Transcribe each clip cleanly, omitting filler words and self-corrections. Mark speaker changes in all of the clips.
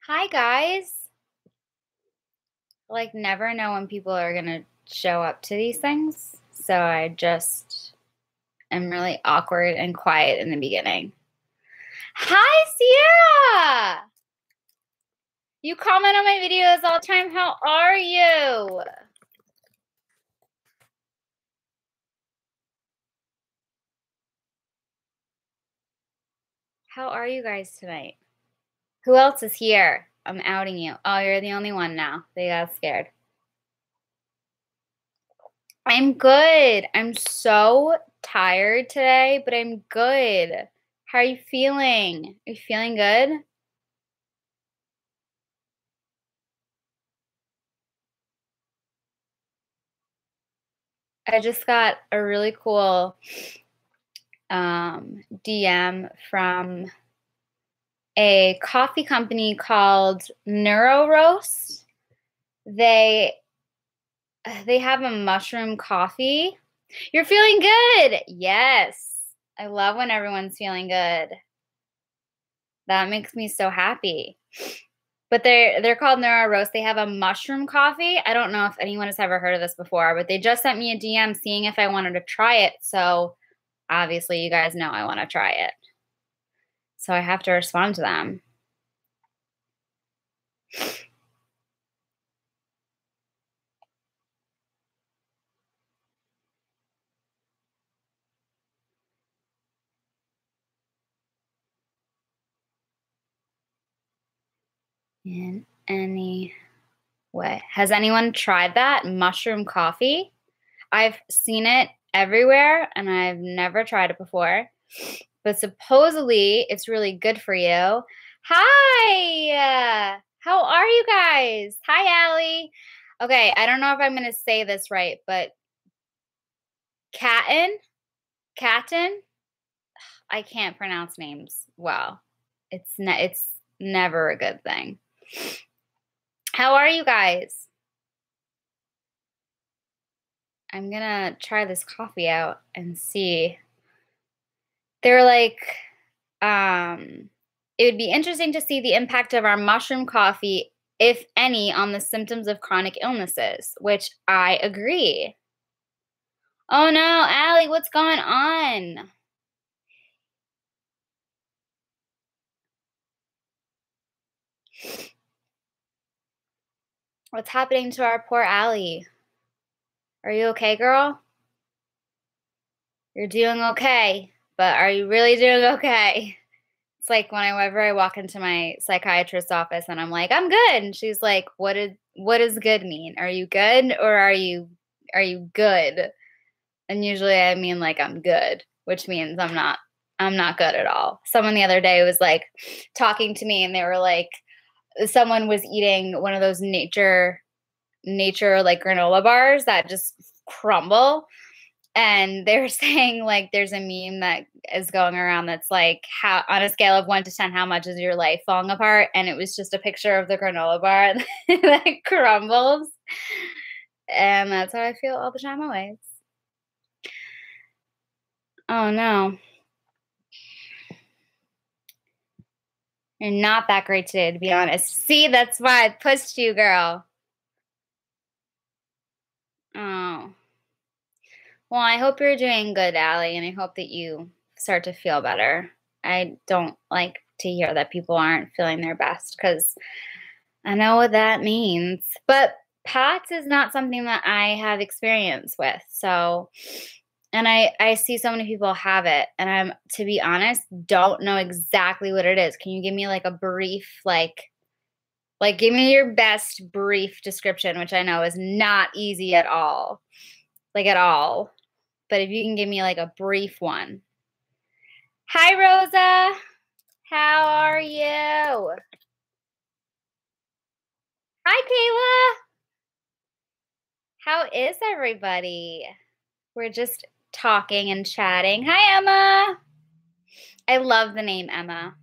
Speaker 1: Hi guys. Like never know when people are gonna show up to these things. So I just am really awkward and quiet in the beginning. Hi Sierra! You comment on my videos all the time. How are you? How are you guys tonight? Who else is here? I'm outing you. Oh, you're the only one now. They got scared. I'm good. I'm so tired today, but I'm good. How are you feeling? Are you feeling good? I just got a really cool DM from a coffee company called Neuro Roast. They they have a mushroom coffee. You're feeling good. Yes. I love when everyone's feeling good. That makes me so happy. But they're called Neuro Roast. They have a mushroom coffee. I don't know if anyone has ever heard of this before, but they just sent me a DM seeing if I wanted to try it. So obviously you guys know I want to try it. So I have to respond to them. In any way. Has anyone tried that mushroom coffee? I've seen it everywhere and I've never tried it before. But supposedly it's really good for you. Hi! How are you guys? Hi, Allie. Okay, I don't know if I'm going to say this right, but Katin? Katin? I can't pronounce names well. It's never a good thing. How are you guys? I'm gonna try this coffee out and see. They're like, it would be interesting to see the impact of our mushroom coffee, if any, on the symptoms of chronic illnesses, which I agree. Oh no, Allie, what's going on? What's happening to our poor Allie? Are you okay, girl? You're doing okay, but are you really doing okay? It's like whenever I walk into my psychiatrist's office and I'm like, "I'm good." And she's like, what does good mean? Are you good or are you good?" And usually I mean like I'm good, which means I'm not good at all. Someone the other day was like talking to me and they were like someone was eating one of those nature like granola bars that just crumble, and they were saying like there's a meme that is going around that's like, how on a scale of 1 to 10 how much is your life falling apart, and it was just a picture of the granola bar that crumbles, and that's how I feel all the time always. Oh no, you're not that great today, to be honest. See, that's why I pushed you, girl. Oh, well, I hope you're doing good, Allie, and I hope that you start to feel better. I don't like to hear that people aren't feeling their best because I know what that means. But POTS is not something that I have experience with. So, and I see so many people have it, and I'm, to be honest, don't know exactly what it is. Can you give me like a brief, like give me your best brief description, which I know is not easy at all, like at all. But if you can give me like a brief one. Hi, Rosa. How are you? Hi, Kayla. How is everybody? We're just talking and chatting. Hi, Emma. I love the name Emma.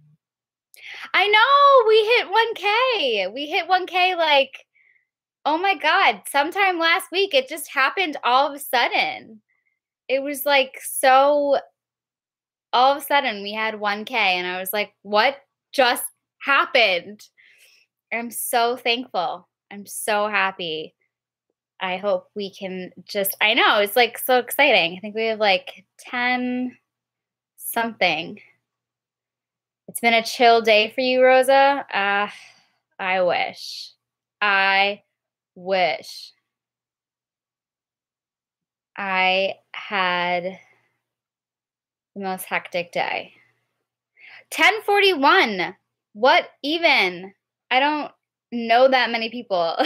Speaker 1: I know we hit 1K. We hit 1K like, oh my God, sometime last week. It just happened all of a sudden. It was like so, all of a sudden we had 1K, and I was like, what just happened? I'm so thankful. I'm so happy. I hope we can just I know, it's, like, so exciting. I think we have, like, 10 something. It's been a chill day for you, Rosa? I wish. I wish I had the most hectic day. 10:41. What even? I don't know that many people.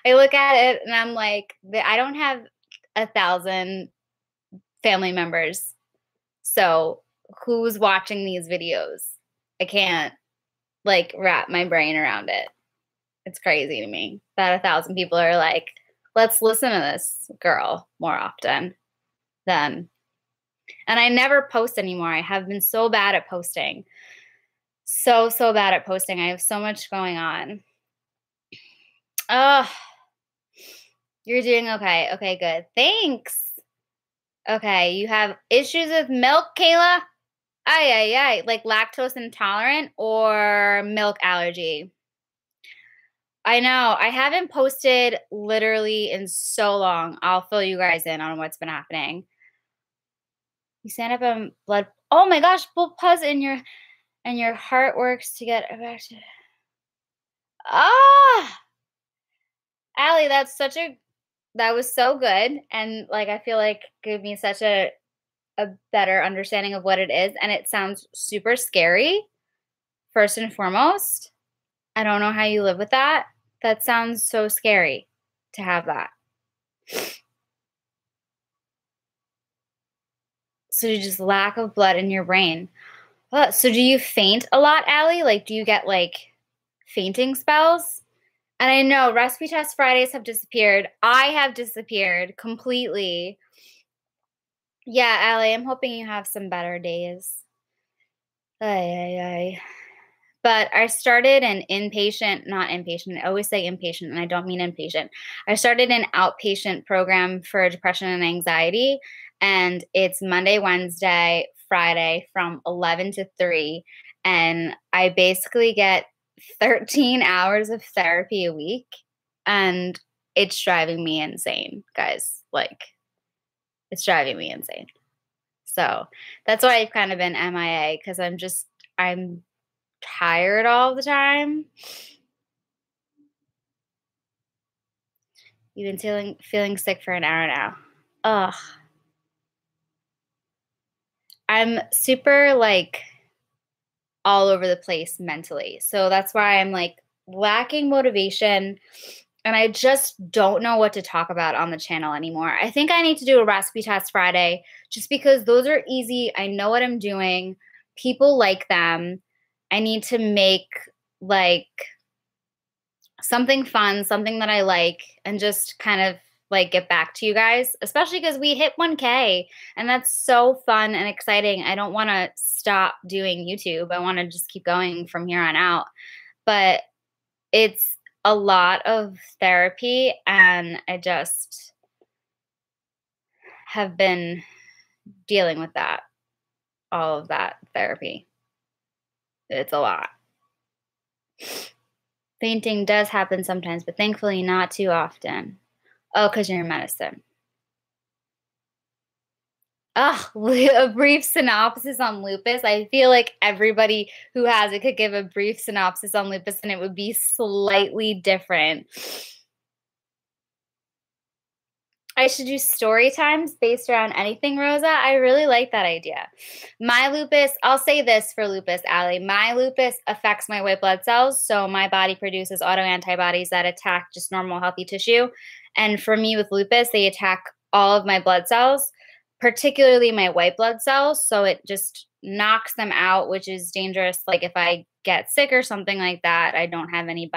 Speaker 1: I look at it and I'm like, I don't have 1,000 family members. So who's watching these videos? I can't like wrap my brain around it. It's crazy to me that 1,000 people are like, let's listen to this girl more often than. And I never post anymore. I have been so bad at posting. So bad at posting. I have so much going on. Oh, you're doing okay. Okay, good. Thanks. Okay, you have issues with milk, Kayla? Ay, ay, ay. Like lactose intolerant or milk allergy? I know. I haven't posted literally in so long. I'll fill you guys in on what's been happening. You stand up and blood. Oh my gosh, blood pus in your heart works to get back to. Ah, Allie, that was so good, and like I feel like gave me such a better understanding of what it is, and it sounds super scary. First and foremost, I don't know how you live with that. That sounds so scary to have that. So you just lack of blood in your brain. So do you faint a lot, Allie? Like, do you get like fainting spells? And I know recipe test Fridays have disappeared. I have disappeared completely. Yeah, Allie, I'm hoping you have some better days. Ay, ay, ay. But I started an inpatient, not inpatient. I always say inpatient, and I don't mean inpatient. I started an outpatient program for depression and anxiety, and it's Monday, Wednesday, Friday from 11 to 3. And I basically get 13 hours of therapy a week, and it's driving me insane, guys. Like, it's driving me insane. So that's why I've kind of been MIA because I'm tired all the time. You've been feeling sick for an hour now. Ugh. I'm super like all over the place mentally. So that's why I'm like lacking motivation and I just don't know what to talk about on the channel anymore. I think I need to do a recipe test Friday just because those are easy. I know what I'm doing. People like them. I need to make like something fun, something that I like, and just kind of like get back to you guys, especially because we hit 1K and that's so fun and exciting. I don't want to stop doing YouTube. I want to just keep going from here on out. But it's a lot of therapy, and I just have been dealing with that, all of that therapy. It's a lot. Fainting does happen sometimes, but thankfully not too often. Oh, because you're in medicine. Oh, a brief synopsis on lupus. I feel like everybody who has it could give a brief synopsis on lupus and it would be slightly different. I should do story times based around anything, Rosa. I really like that idea. My lupus, I'll say this for lupus, Allie. My lupus affects my white blood cells. So my body produces autoantibodies that attack just normal healthy tissue. And for me with lupus, they attack all of my blood cells, particularly my white blood cells. So it just knocks them out, which is dangerous. Like if I get sick or something like that, I don't have any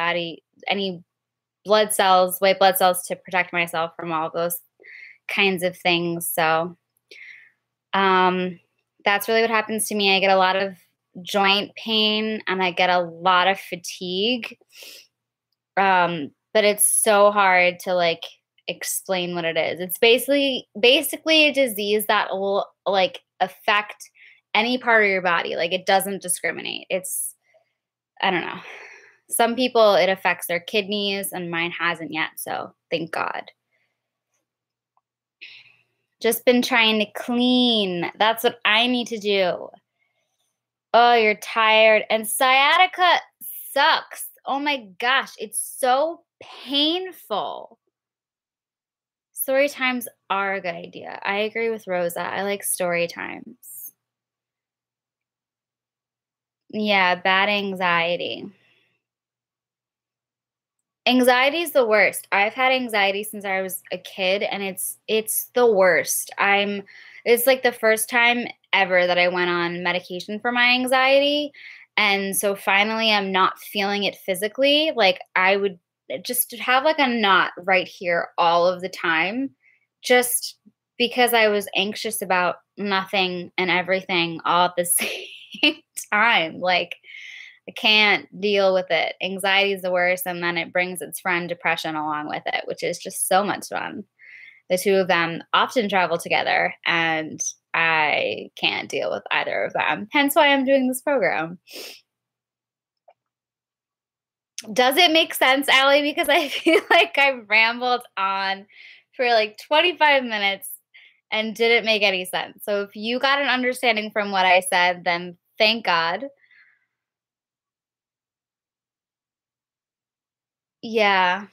Speaker 1: blood cells, white blood cells to protect myself from all of those kinds of things. So that's really what happens to me. I get a lot of joint pain and I get a lot of fatigue. But it's so hard to like explain what it is. It's basically a disease that will like affect any part of your body. Like it doesn't discriminate. I don't know. Some people, it affects their kidneys, and mine hasn't yet, so thank God. Just been trying to clean. That's what I need to do. Oh, you're tired. And sciatica sucks. Oh my gosh, it's so painful. Story times are a good idea. I agree with Rosa. I like story times. Yeah, bad anxiety. Anxiety is the worst. I've had anxiety since I was a kid, and it's the worst. It's like the first time ever that I went on medication for my anxiety, and so finally I'm not feeling it physically. Like I would just have like a knot right here all of the time, just because I was anxious about nothing and everything all at the same time. Like I can't deal with it. Anxiety is the worst, and then it brings its friend depression along with it, which is just so much fun. The two of them often travel together, and I can't deal with either of them. Hence why I'm doing this program. Does it make sense, Allie? Because I feel like I rambled on for like 25 minutes and didn't make any sense. So if you got an understanding from what I said, then thank God. Yeah.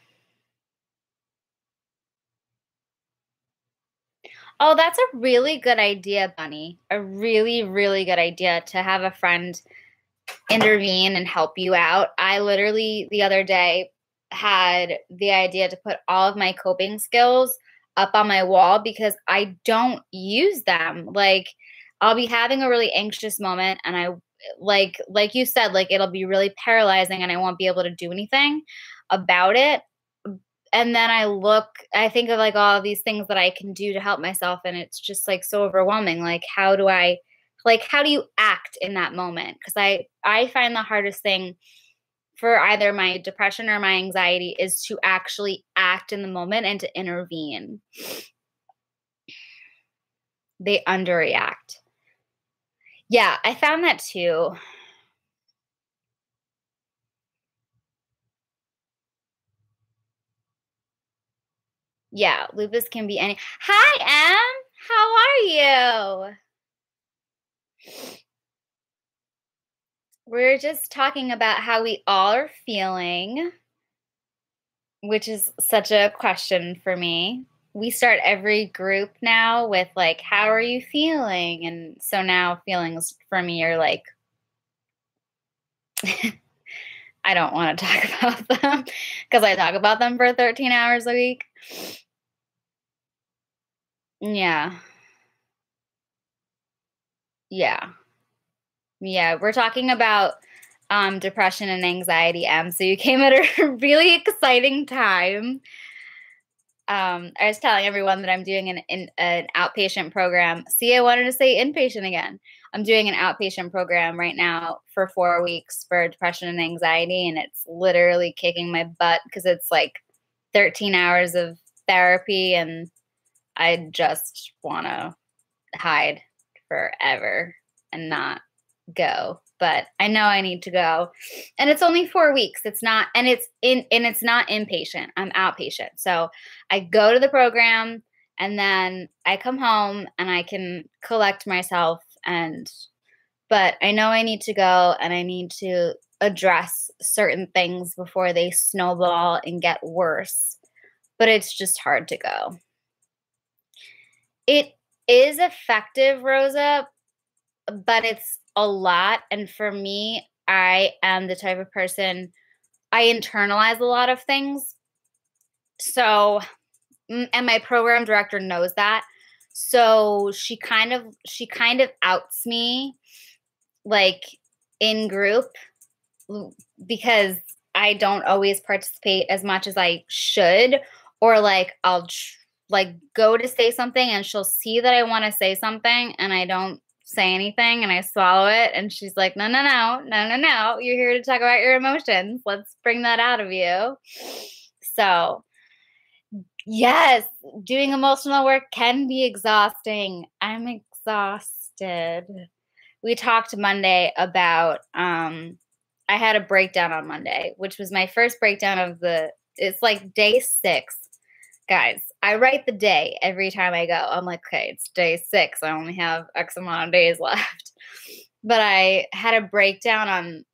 Speaker 1: Oh, that's a really good idea, Bunny. A really, really good idea to have a friend intervene and help you out. I literally the other day had the idea to put all of my coping skills up on my wall because I don't use them. Like I'll be having a really anxious moment, and I like you said, like it'll be really paralyzing and I won't be able to do anything about it. And then I think of like all of these things that I can do to help myself, and it's just like so overwhelming. Like how do you act in that moment? Because I find the hardest thing for either my depression or my anxiety is to actually act in the moment and to intervene. They underreact. Yeah, I found that too. Yeah, lupus can be any. Hi, Em. How are you? We're just talking about how we all are feeling, which is such a question for me. We start every group now with like, how are you feeling? And so now feelings for me are like, I don't want to talk about them because I talk about them for 13 hours a week. Yeah. Yeah. Yeah. We're talking about depression and anxiety, Em. So you came at a really exciting time. I was telling everyone that I'm doing an outpatient program. See, I wanted to say inpatient again. I'm doing an outpatient program right now for 4 weeks for depression and anxiety, and it's literally kicking my butt because it's like 13 hours of therapy, and I just want to hide forever and not go. But I know I need to go. And it's only 4 weeks. It's not and it's not inpatient. I'm outpatient. So I go to the program, and then I come home and I can collect myself, and but I know I need to go, and I need to address certain things before they snowball and get worse. But it's just hard to go. It is effective, Rosa, but it's a lot, and for me, I am the type of person I internalize a lot of things. So, and my program director knows that. So she kind of outs me like in group because I don't always participate as much as I should, or like like go to say something and she'll see that I want to say something and I don't say anything and I swallow it, and she's like, no, no, no, no, no, no, you're here to talk about your emotions, let's bring that out of you. So yes, doing emotional work can be exhausting. I'm exhausted. We talked Monday about I had a breakdown on Monday, which was my first breakdown of it's like day 6. Guys, I write the day every time I go. I'm like, okay, it's day 6. I only have X amount of days left. But I had a breakdown on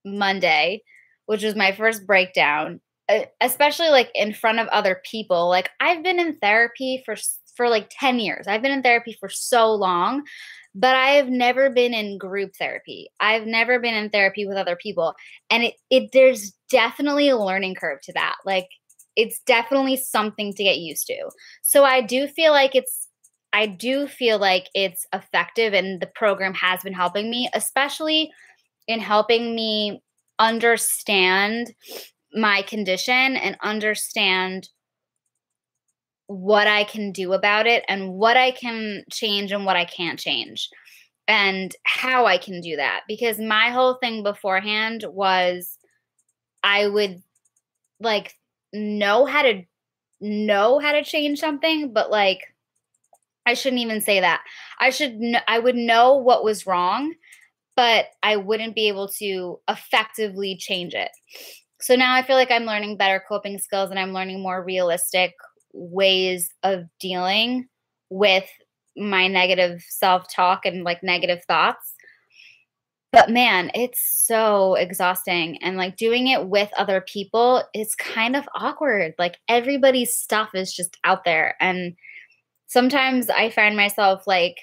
Speaker 1: Monday, which was my first breakdown, especially like in front of other people. Like I've been in therapy for like 10 years. I've been in therapy for so long, but I have never been in group therapy. I've never been in therapy with other people. And it there's definitely a learning curve to that. Like it's definitely something to get used to. So I do feel like it's effective and the program has been helping me, especially in helping me understand my condition and understand what I can do about it and what I can change and what I can't change and how I can do that. Because my whole thing beforehand was I would like know how to change something, but like I shouldn't even say that. I would know what was wrong, but I wouldn't be able to effectively change it. So now I feel like I'm learning better coping skills and I'm learning more realistic ways of dealing with my negative self-talk and like negative thoughts. But man, it's so exhausting. And like doing it with other people, it's kind of awkward. Like everybody's stuff is just out there. And sometimes I find myself like,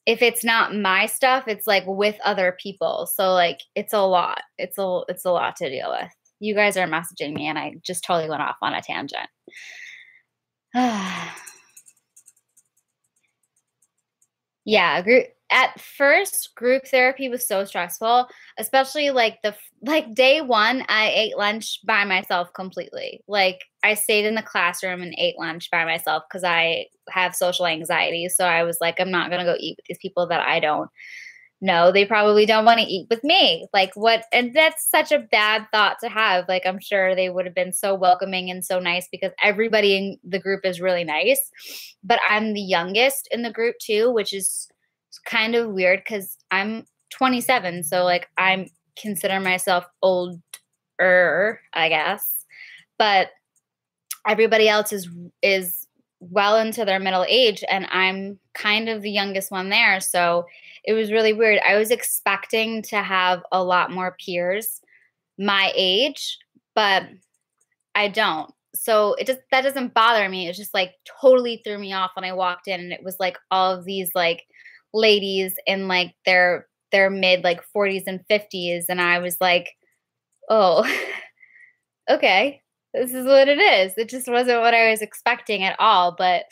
Speaker 1: if it's not my stuff, it's like with other people. So like it's a lot. It's a lot to deal with. You guys are messaging me and I just totally went off on a tangent. Yeah, at first group therapy was so stressful, especially like like day 1 I ate lunch by myself completely. Like I stayed in the classroom and ate lunch by myself cuz I have social anxiety. So I was like I'm not going to go eat with these people that I don't know. They probably don't want to eat with me. Like what and that's such a bad thought to have. Like I'm sure they would have been so welcoming and so nice because everybody in the group is really nice. But I'm the youngest in the group too, which is kind of weird cuz I'm 27, so like I'm consider myself older, I guess. But everybody else is well into their middle age and I'm kind of the youngest one there. So it was really weird. I was expecting to have a lot more peers my age, but I don't. So that doesn't bother me. It just like totally threw me off when I walked in and it was like all of these like ladies in like their mid like 40s and 50s and I was like, "Oh, okay. This is what it is." It just wasn't what I was expecting at all, but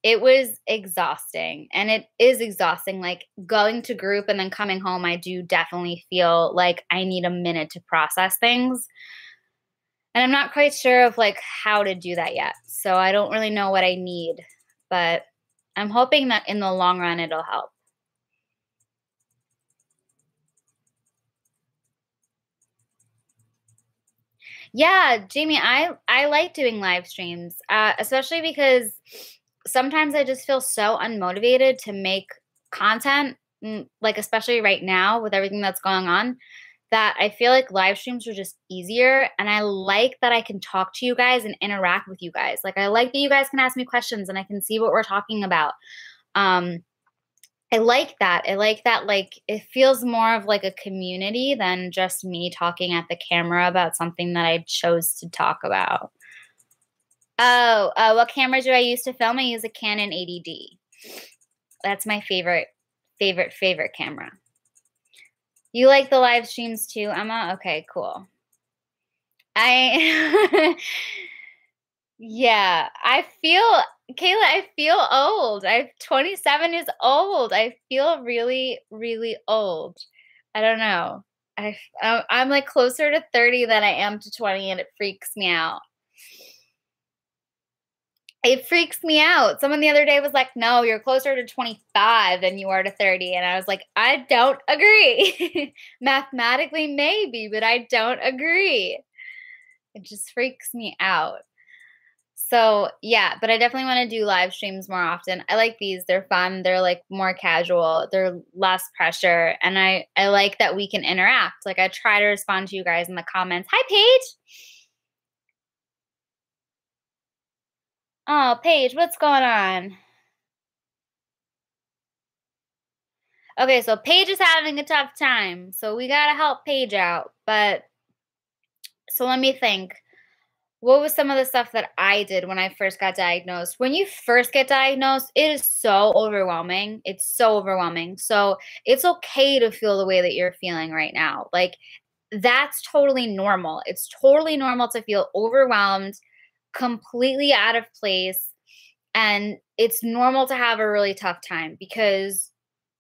Speaker 1: it was exhausting. And it is exhausting. Like going to group and then coming home, I do definitely feel like I need a minute to process things. And I'm not quite sure of like how to do that yet. So I don't really know what I need, but I'm hoping that in the long run it'll help. Yeah, Jamie, I like doing live streams, especially because sometimes I just feel so unmotivated to make content, like especially right now with everything that's going on, that I feel like live streams are just easier. And I like that I can talk to you guys and interact with you guys. Like I like that you guys can ask me questions and I can see what we're talking about. Um, I like that. I like that, like, it feels more of like a community than just me talking at the camera about something that I chose to talk about. Oh, what camera do I use to film? I use a Canon 80D. That's my favorite camera. You like the live streams too, Emma? Okay, cool. I Yeah, Kayla, I feel old. 27 is old. I feel really, really old. I don't know. I'm like closer to 30 than I am to 20 and it freaks me out. It freaks me out. Someone the other day was like, "No, you're closer to 25 than you are to 30." And I was like, "I don't agree." Mathematically, maybe, but I don't agree. It just freaks me out. So, yeah, but I definitely wanna do live streams more often. I like these, they're fun, they're, like, more casual, they're less pressure, and I like that we can interact. Like, I try to respond to you guys in the comments. "Hi, Paige." "Oh, Paige, what's going on?" Okay, so Paige is having a tough time, so we gotta help Paige out, but so let me think. What was some of the stuff that I did when I first got diagnosed? When you first get diagnosed, it is so overwhelming. It's so overwhelming. So it's okay to feel the way that you're feeling right now. Like, that's totally normal. It's totally normal to feel overwhelmed, completely out of place. And it's normal to have a really tough time because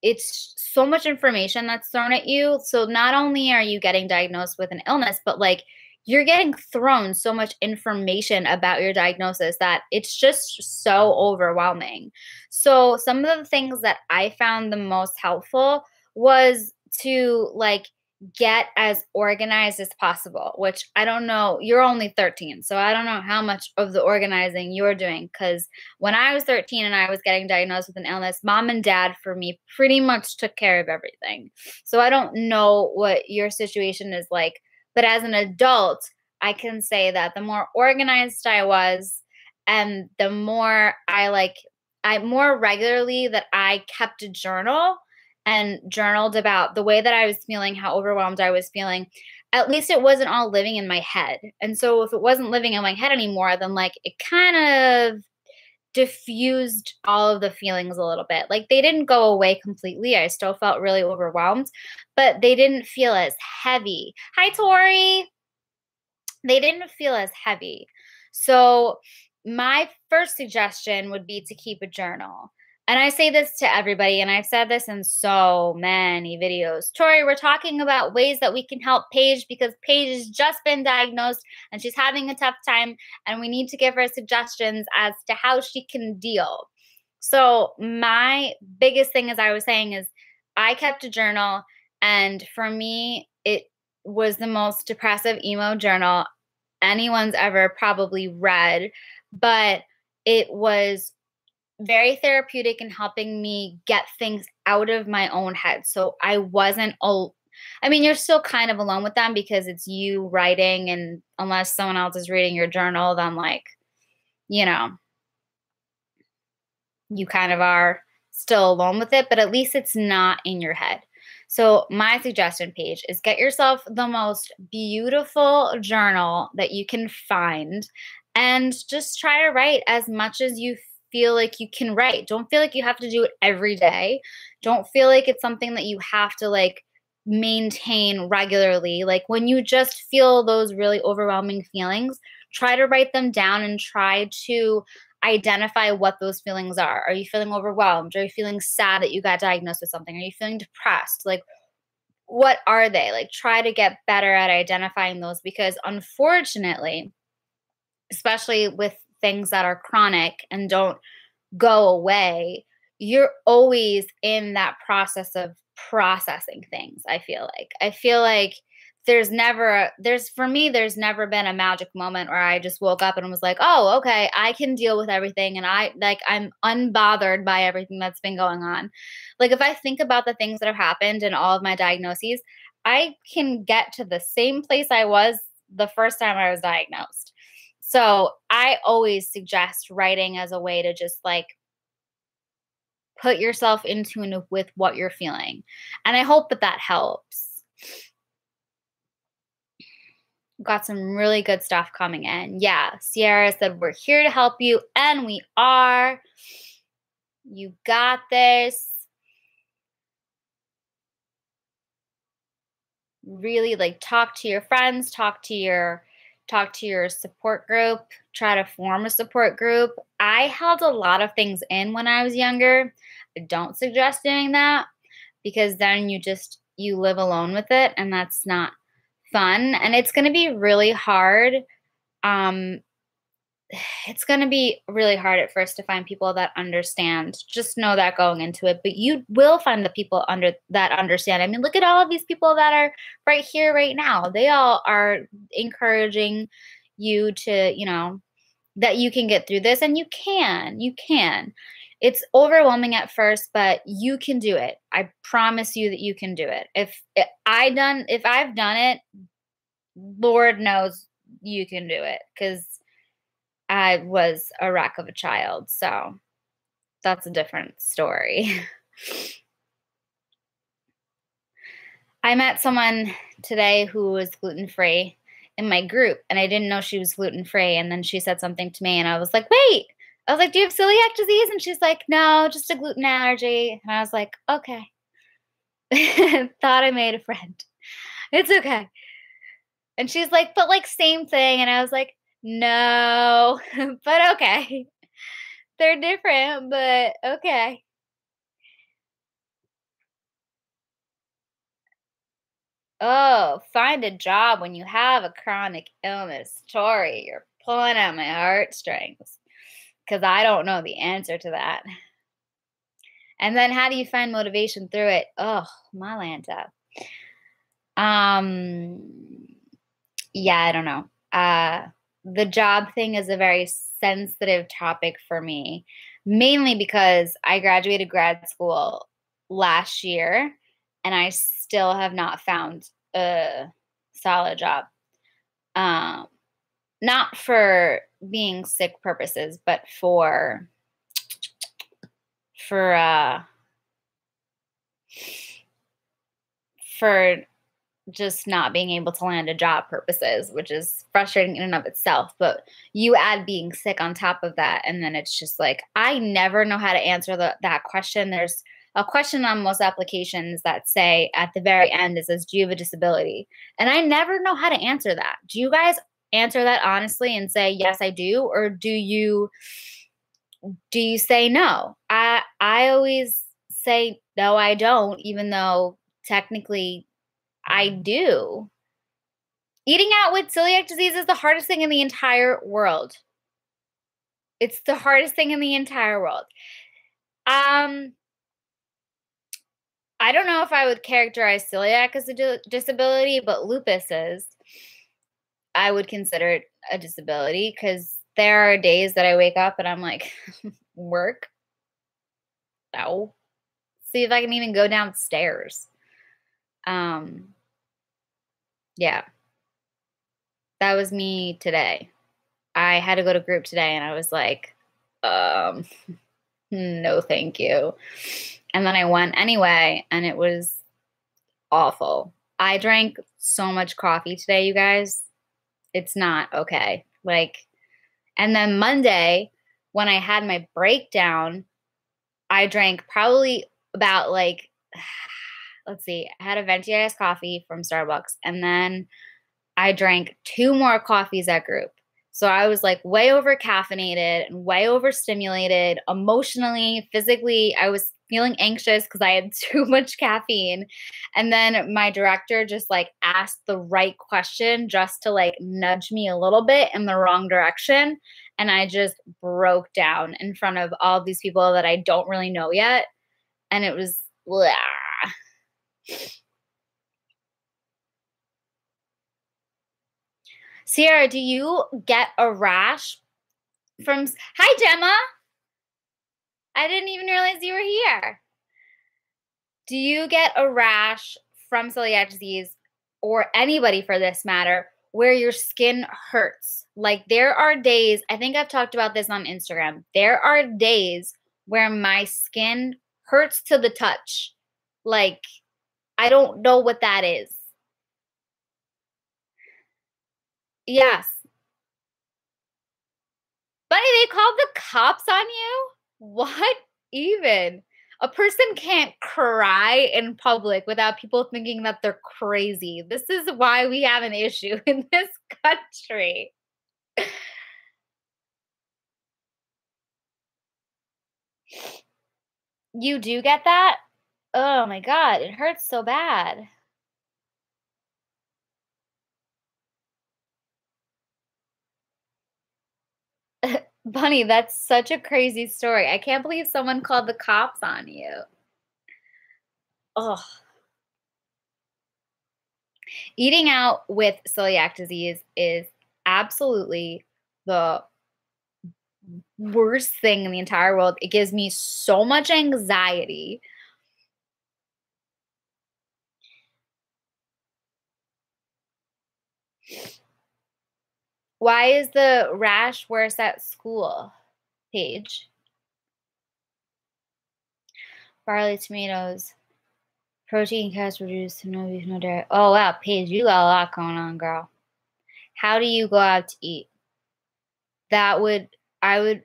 Speaker 1: it's so much information that's thrown at you. So not only are you getting diagnosed with an illness, but like you're getting thrown so much information about your diagnosis that it's just so overwhelming. So some of the things that I found the most helpful was to like get as organized as possible, which I don't know. You're only 13, so I don't know how much of the organizing you're doing because when I was 13 and I was getting diagnosed with an illness, mom and dad for me pretty much took care of everything. So I don't know what your situation is like, but as an adult, I can say that the more organized I was and the more I more regularly that I kept a journal and journaled about the way that I was feeling, how overwhelmed I was feeling, at least it wasn't all living in my head. And so if it wasn't living in my head anymore, then like it kind of diffused all of the feelings a little bit. Like they didn't go away completely. I still felt really overwhelmed, but they didn't feel as heavy. Hi, Tori. They didn't feel as heavy. So, my first suggestion would be to keep a journal. And I say this to everybody, and I've said this in so many videos. Tori, we're talking about ways that we can help Paige because Paige has just been diagnosed and she's having a tough time, and we need to give her suggestions as to how she can deal. So, my biggest thing, as I was saying, is I kept a journal, and for me, it was the most depressive emo journal anyone's ever probably read, but it was very therapeutic in helping me get things out of my own head. So I wasn't I mean, you're still kind of alone with them because it's you writing, and unless someone else is reading your journal, then like, you know, you kind of are still alone with it, but at least it's not in your head. So, my suggestion Paige is get yourself the most beautiful journal that you can find and just try to write as much as you feel like you can write. Don't feel like you have to do it every day. Don't feel like it's something that you have to like maintain regularly. Like when you just feel those really overwhelming feelings, try to write them down and try to identify what those feelings are. Are you feeling overwhelmed? Are you feeling sad that you got diagnosed with something? Are you feeling depressed? Like, what are they? Like, try to get better at identifying those because unfortunately, especially with things that are chronic and don't go away, you're always in that process of processing things, I feel like there's for me there's never been a magic moment where I just woke up and was like, "Oh, okay, I can deal with everything and I'm unbothered by everything that's been going on." Like if I think about the things that have happened in all of my diagnoses, I can get to the same place I was the first time I was diagnosed. So, I always suggest writing as a way to just like put yourself in tune with what you're feeling. And I hope that that helps. Got some really good stuff coming in. Yeah, Sierra said, "We're here to help you," and we are. You got this. Really like talk to your friends, talk to your support group, try to form a support group. I held a lot of things in when I was younger. I don't suggest doing that because then you live alone with it and that's not fun and it's going to be really hard. Um it's going to be really hard at first to find people that understand. Just know that going into it, but you will find the people under that understand. I mean, look at all of these people that are right here right now. They all are encouraging you to, that you can get through this, and you can. It's overwhelming at first, but you can do it. I promise you that you can do it. If I've done it, Lord knows you can do it, cuz I was a wreck of a child. So, that's a different story. I met someone today who was gluten-free in my group, and I didn't know she was gluten-free, and then she said something to me, and I was like, "Wait." I was like, "Do you have celiac disease?" And she's like, "No, just a gluten allergy." And I was like, "Okay." Thought I made a friend. It's okay. And she's like, "But, like, same thing." And I was like, "No, but okay. They're different, but okay." Oh, find a job when you have a chronic illness. Tori, you're pulling at my heartstrings because I don't know the answer to that. And then how do you find motivation through it? Oh, my Lanta. Um, yeah, I don't know. The job thing is a very sensitive topic for me, mainly because I graduated grad school last year and I still have not found a solid job. Um, Not for being sick purposes, but for for just not being able to land a job purposes, which is frustrating in and of itself. But you add being sick on top of that, and then it's just like I never know how to answer that question. There's a question on most applications that say at the very end it says, "Do you have a disability?" And I never know how to answer that. Do you guys answer that honestly and say, "Yes, I do," or do you say no? I always say no, I don't, even though technically I do. Eating out with celiac disease is the hardest thing in the entire world. It's the hardest thing in the entire world. Um, I don't know if I would characterize celiac as a disability, but lupus is. I would consider it a disability because there are days that I wake up and I'm like, work? No. See if I can even go downstairs. Um, yeah, that was me today. I had to go to group today and I was like, um, no, thank you. And then I went anyway, and it was awful. I drank so much coffee today, you guys. It's not okay. Like, and then Monday, when I had my breakdown, I drank probably about like, let's see, I had a venti iced coffee from Starbucks, and then I drank 2 more coffees at group. So I was like way over caffeinated and way overstimulated emotionally, physically. I was feeling anxious because I had too much caffeine. And then my director just like asked the right question just to like nudge me a little bit in the wrong direction. And I just broke down in front of all these people that I don't really know yet. And it was, blah. Sierra, do you get a rash from? Hi, Gemma. I didn't even realize you were here. Do you get a rash from celiac disease, or anybody for this matter, where your skin hurts? Like there are days, I think I've talked about this on Instagram. There are days where my skin hurts to the touch. Like I don't know what that is. Yes. Bunny, they called the cops on you? What even? A person can't cry in public without people thinking that they're crazy. This is why we have an issue in this country. You do get that? Oh my god, it hurts so bad. Bunny, that's such a crazy story. I can't believe someone called the cops on you. Oh, eating out with celiac disease is absolutely the worst thing in the entire world. It gives me so much anxiety. Why is the rash worse at school? Paige. Barley, tomatoes, protein, carrots, reduced to no beef, no dairy. Oh wow, Paige, you got a lot going on, girl. How do you go out to eat? I would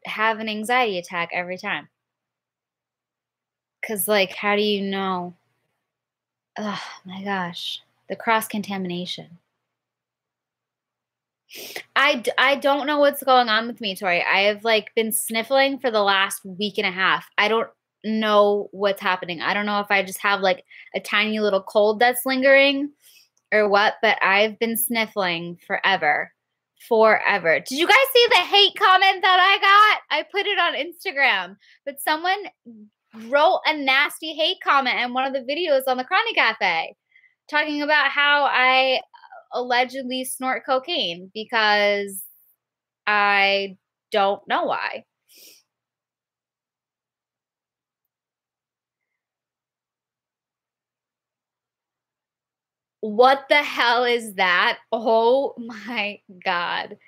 Speaker 1: have an anxiety attack every time. Cause like, how do you know? Oh my gosh, the cross contamination. I don't know what's going on with me, Tori. I have like been sniffling for the last week and a half. I don't know what's happening. I don't know if I just have like a tiny little cold that's lingering or what, but I've been sniffling forever. Forever. Did you guys see the hate comment that I got? I put it on Instagram, but someone wrote a nasty hate comment in one of the videos on the Chronic Cafe talking about how I allegedly snort cocaine because I don't know why. What the hell is that? Oh my god.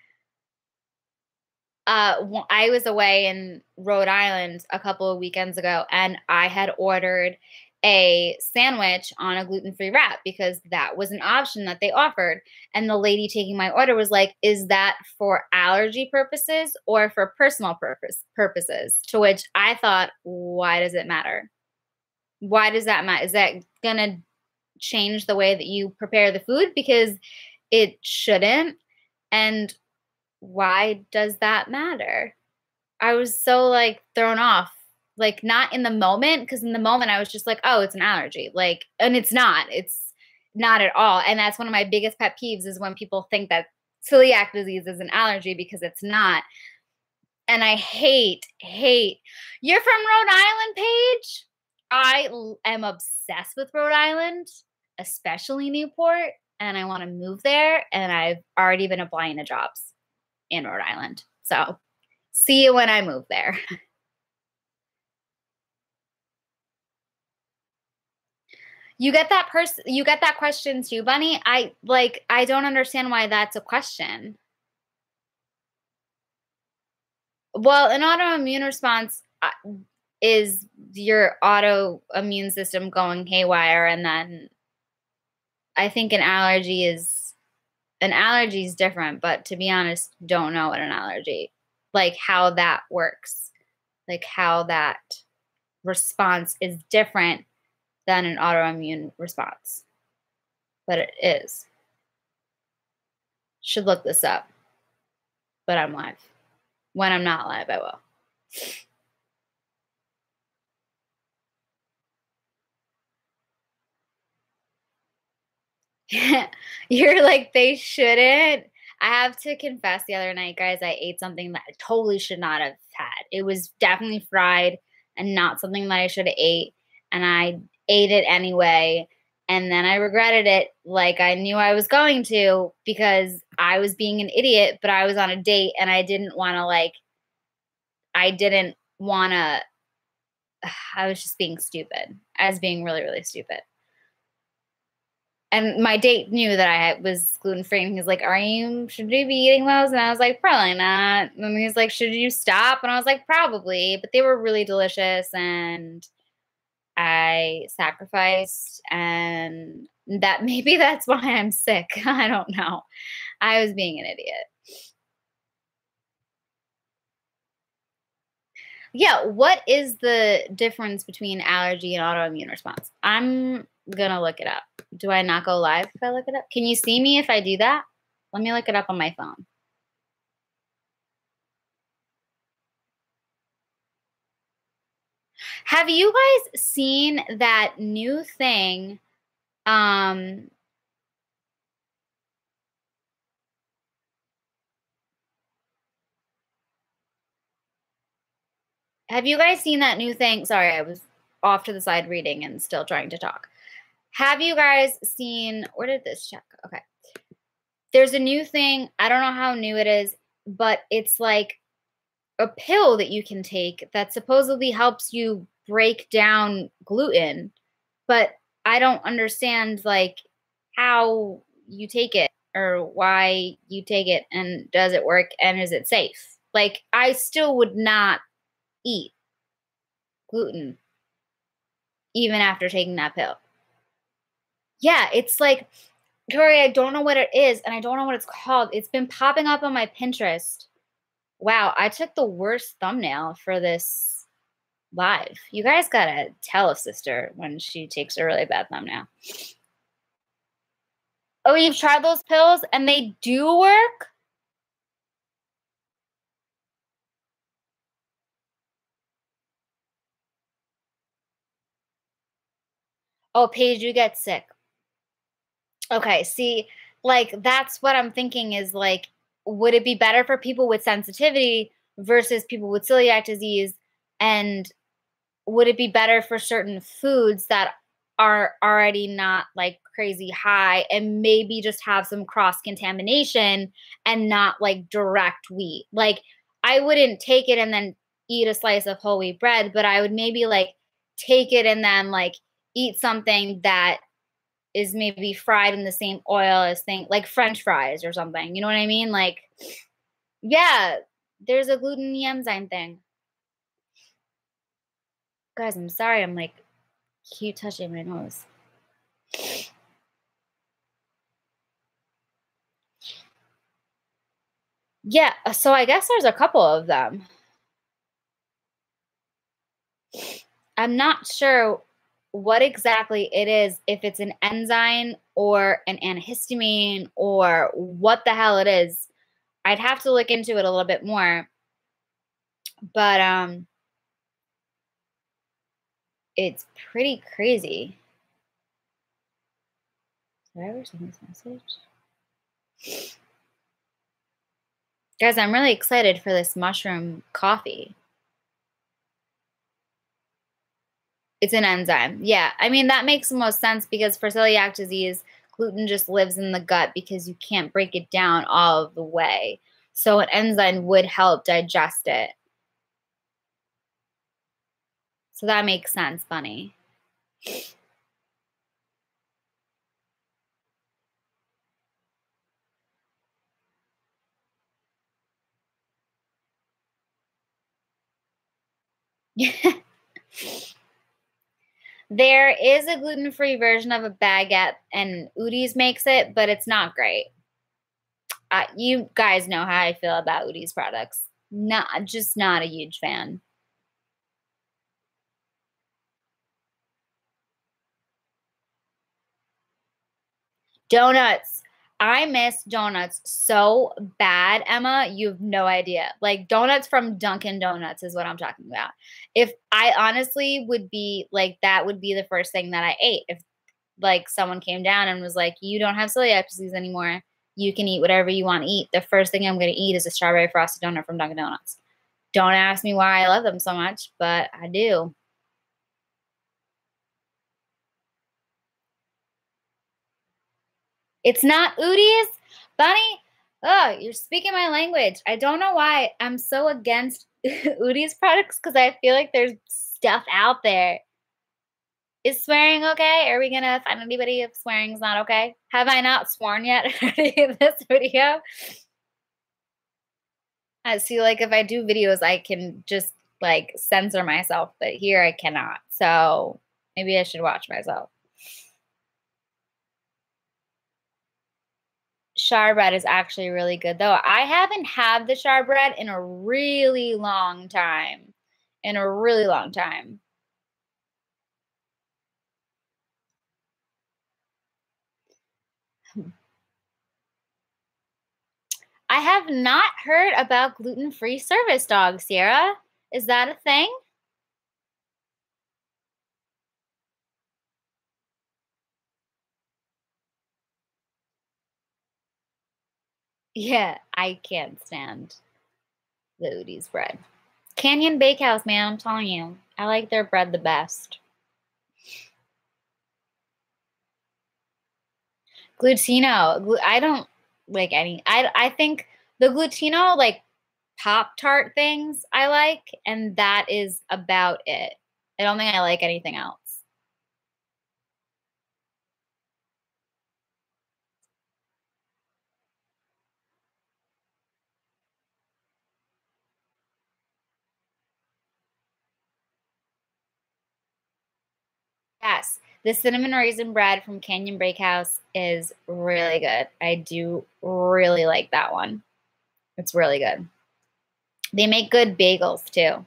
Speaker 1: I was away in Rhode Island a couple of weekends ago, and I had ordered a sandwich on a gluten-free wrap because that was an option that they offered. And the lady taking my order was like, "Is that for allergy purposes or for personal purposes?" To which I thought, "Why does it matter? Why does that matter? Is that gonna change the way that you prepare the food? Because it shouldn't. And why does that matter?" I was so, like, thrown off, like, not in the moment, because in the moment, I was just like, "Oh, it's an allergy," like and it's not at all, and that's one of my biggest pet peeves is when people think that celiac disease is an allergy because it's not, and I hate You're from Rhode Island, Paige? Am obsessed with Rhode Island, especially Newport, and I wanna move there, and I've already been applying to jobs in Rhode Island, so see you when I move there. You get that question too, Bunny? I don't understand why that's a question. Well, an autoimmune response is your autoimmune system going haywire, and then I think an allergy is different, but to be honest, don't know what an allergy like how that works. Like how that response is different than an autoimmune response. But it is. Should look this up, but I'm live. When I'm not live, I will. You're like, they shouldn't. I have to confess, the other night, guys, I ate something that I totally should not have had. It was definitely fried and not something that I should have ate, and I ate it anyway. And then I regretted it like I knew I was going to because I was being an idiot, but I was on a date and I didn't want to, I was just being stupid. I was being really, really stupid. And my date knew that I was gluten free, and he's like, should you be eating those?" And I was like, "Probably not." And he's like, "Should you stop?" And I was like, "Probably." But they were really delicious, and I sacrificed, and that maybe that's why I'm sick. I don't know. I was being an idiot. Yeah, what is the difference between allergy and autoimmune response? I'm gonna look it up. Do I not go live if I look it up? Can you see me if I do that? Let me look it up on my phone. Have you guys seen that new thing? Um, have you guys seen that new thing? Sorry, I was off to the side reading and still trying to talk. Have you guys seen, where did this check? Okay. There's a new thing. I don't know how new it is, but it's like a pill that you can take that supposedly helps you break down gluten, but I don't understand like how you take it or why you take it and does it work and is it safe? Like I still would not eat gluten even after taking that pill. Yeah, it's like, Tori, I don't know what it is and I don't know what it's called. It's been popping up on my Pinterest. Wow, I took the worst thumbnail for this live. You guys gotta tell a sister when she takes a really bad thumbnail. Oh, you've tried those pills and they do work? Oh, Paige, you get sick. Okay, see, like that's what I'm thinking is like, would it be better for people with sensitivity versus people with celiac disease? And would it be better for certain foods that are already not like crazy high and maybe just have some cross contamination and not like direct wheat? Like, I wouldn't take it and then eat a slice of whole wheat bread, but I would maybe like take it and then like eat something that is maybe fried in the same oil as thing like French fries or something. You know what I mean? Like, yeah, there's a gluten enzyme thing. Guys, I'm sorry. I'm like keep touching my nose. Yeah, so I guess there's a couple of them. I'm not sure what exactly it is, if it's an enzyme or an antihistamine or what the hell it is. I'd have to look into it a little bit more. But it's pretty crazy. Did I ever send this message? Guys, I'm really excited for this mushroom coffee. It's an enzyme. Yeah. I mean, that makes the most sense because for celiac disease, gluten just lives in the gut because you can't break it down all of the way. So an enzyme would help digest it. So that makes sense, Bunny. There is a gluten-free version of a baguette, and Udi's makes it, but it's not great. You guys know how I feel about Udi's products. Just not a huge fan. Donuts. I miss donuts so bad, Emma. You have no idea. Like donuts from Dunkin' Donuts is what I'm talking about. If I honestly would be like, that would be the first thing that I ate. If like someone came down and was like, you don't have celiac disease anymore, you can eat whatever you want to eat. The first thing I'm going to eat is a strawberry frosted donut from Dunkin' Donuts. Don't ask me why I love them so much, but I do. It's not Udi's, Bunny. Oh, you're speaking my language. I don't know why I'm so against Udi's products because I feel like there's stuff out there. Is swearing okay? Are we gonna find anybody if swearing's not okay? Have I not sworn yet in this video? I see, like if I do videos, I can just like censor myself, but here I cannot. So maybe I should watch myself. Char bread is actually really good though. I haven't had the char bread in a really long time. In a really long time. I have not heard about gluten-free service dogs, Sierra. Is that a thing? Yeah, I can't stand the Udi's bread. Canyon Bakehouse, man, I'm telling you. I like their bread the best. Glutino. I don't like any. I think the glutino like Pop-Tart things I like, and that is about it. I don't think I like anything else. Yes, the cinnamon raisin bread from Canyon Bakehouse is really good. I do really like that one. It's really good. They make good bagels too.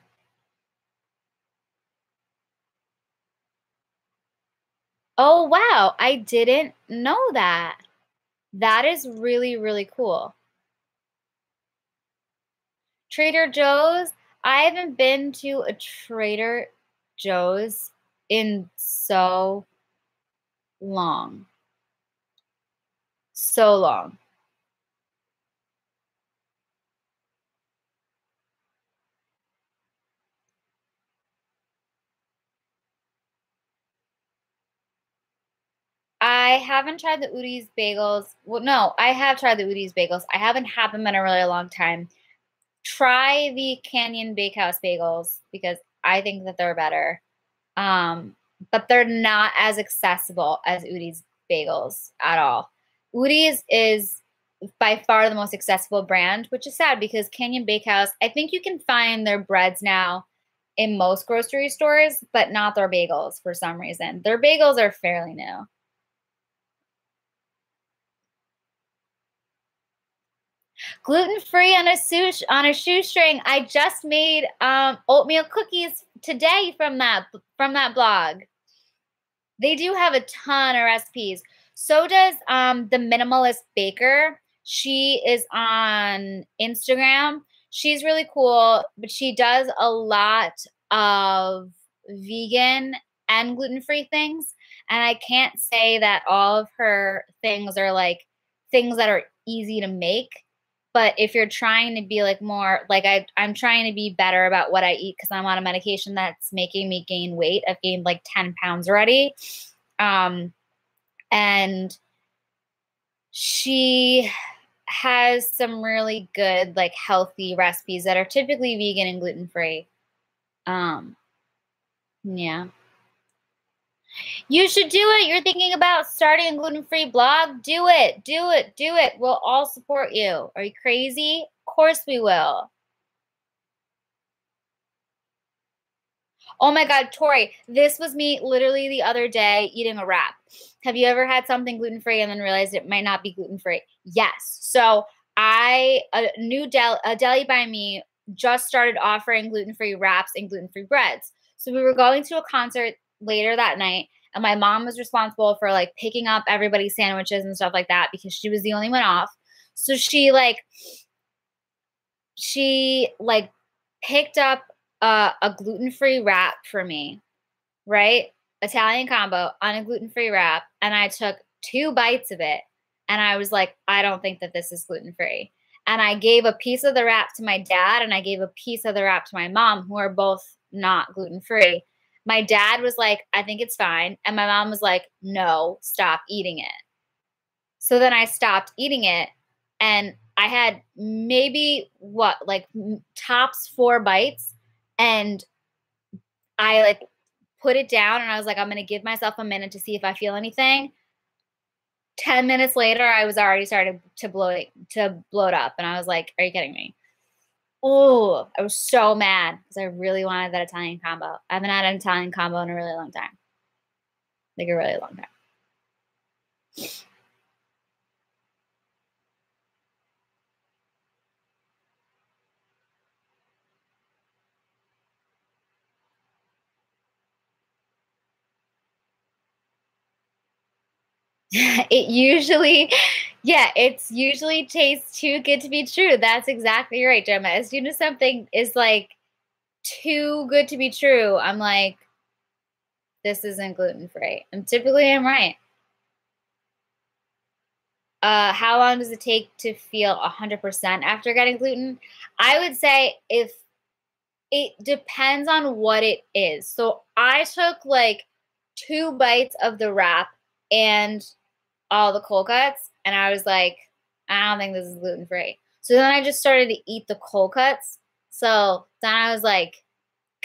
Speaker 1: Oh, wow, I didn't know that. That is really, really cool. Trader Joe's, I haven't been to a Trader Joe's in so long. So long. I haven't tried the Udi's bagels. Well, no, I have tried the Udi's bagels. I haven't had them in a really long time. Try the Canyon Bakehouse bagels because I think that they're better. Um, but they're not as accessible as Udi's bagels at all. Udi's is by far the most accessible brand, which is sad because Canyon Bakehouse, I think you can find their breads now in most grocery stores, but not their bagels for some reason. Their bagels are fairly new. Gluten-free on a shoestring. I just made oatmeal cookies today from that blog. They do have a ton of recipes. So does the Minimalist Baker. She is on Instagram. She's really cool, but she does a lot of vegan and gluten-free things. And I can't say that all of her things are like things that are easy to make. But if you're trying to be like more like I'm trying to be better about what I eat because I'm on a medication that's making me gain weight. I've gained like 10 pounds already. Um, and she has some really good, like healthy recipes that are typically vegan and gluten free. Um, yeah. You should do it. You're thinking about starting a gluten free blog? Do it. Do it. Do it. We'll all support you. Are you crazy? Of course we will. Oh my God, Tori, this was me literally the other day eating a wrap. Have you ever had something gluten free and then realized it might not be gluten free? Yes. So a deli by me just started offering gluten free wraps and gluten free breads. So we were going to a concert later that night, and my mom was responsible for like picking up everybody's sandwiches and stuff like that because she was the only one off. So she picked up a gluten-free wrap for me, right? Italian combo on a gluten-free wrap, and I took 2 bites of it, and I was like, "I don't think that this is gluten-free." And I gave a piece of the wrap to my dad, and I gave a piece of the wrap to my mom, who are both not gluten-free. My dad was like, "I think it's fine," and my mom was like, "No, stop eating it." So then I stopped eating it, and I had maybe what, like tops 4 bites, and I like put it down and I was like, I'm gonna give myself a minute to see if I feel anything. 10 minutes later, I was already started to bloat up, and I was like, "Are you kidding me?" Oh, I was so mad because I really wanted that Italian combo. I haven't had an Italian combo in a really long time, like a really long time. It usually yeah, it's usually tastes too good to be true. That's exactly right, Gemma. As soon as something is, like, too good to be true, I'm like, "This isn't gluten-free." And typically, I'm right. How long does it take to feel 100% after getting gluten? I would say if it depends on what it is. So, I took, like, 2 bites of the wrap and all the cold cuts, and I was like, "I don't think this is gluten free." So then I just started to eat the cold cuts. So then I was like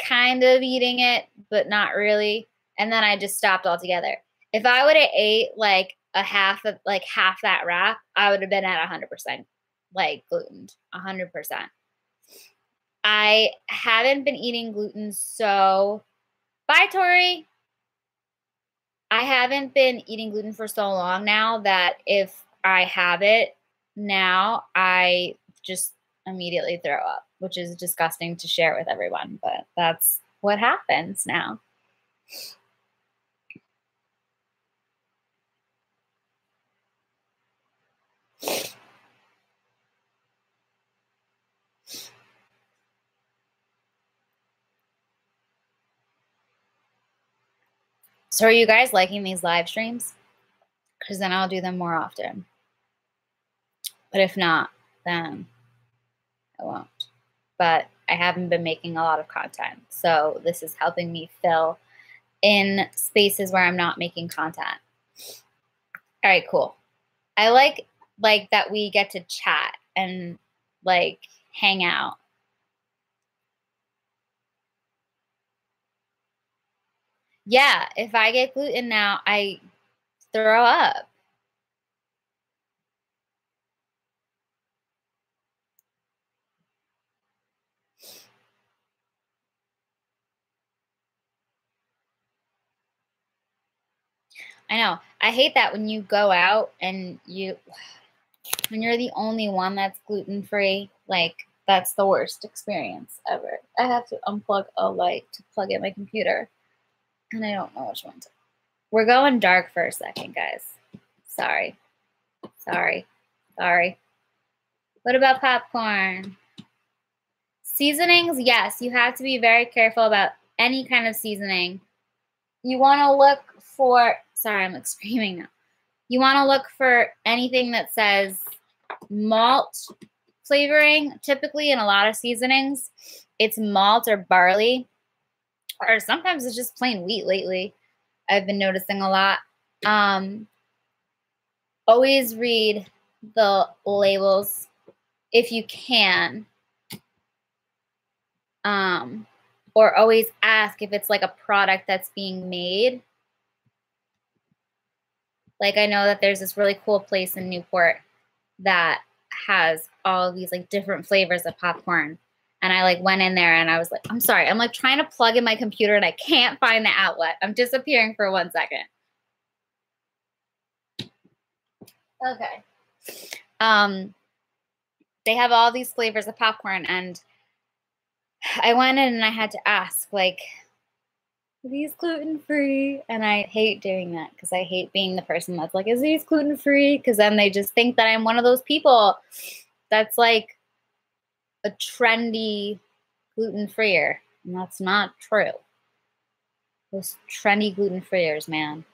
Speaker 1: kind of eating it, but not really. And then I just stopped altogether. If I would have ate like half that wrap, I would have been at 100% like gluten, 100%. I haven't been eating gluten, so bye, Tori. I haven't been eating gluten for so long now that if I have it now, I just immediately throw up, which is disgusting to share with everyone, but that's what happens now. So are you guys liking these live streams? Because then I'll do them more often. But if not, then I won't. But I haven't been making a lot of content. So this is helping me fill in spaces where I'm not making content. All right, cool. I like that we get to chat and like hang out. Yeah, if I get gluten now, I throw up. I know. I hate that when you go out and when you're the only one that's gluten free, like that's the worst experience ever. I have to unplug a light to plug in my computer, and I don't know which one to. We're going dark for a second, guys. Sorry. What about popcorn? Seasonings, yes, you have to be very careful about any kind of seasoning. You want to look for, sorry, I'm like screaming now. You want to look for anything that says malt flavoring. Typically in a lot of seasonings, it's malt or barley, or sometimes it's just plain wheat lately. I've been noticing a lot. Always read the labels if you can. Or always ask if it's like a product that's being made. Like I know that there's this really cool place in Newport that has all of these like different flavors of popcorn. And I like went in there and I was like, I'm sorry, I'm like trying to plug in my computer and I can't find the outlet. I'm disappearing for 1 second. Okay. They have all these flavors of popcorn and I went in and I had to ask, like, are these gluten-free? And I hate doing that because I hate being the person that's like, is these gluten-free? Because then they just think that I'm one of those people that's like a trendy gluten-freer. And that's not true. Those trendy gluten-freers, man.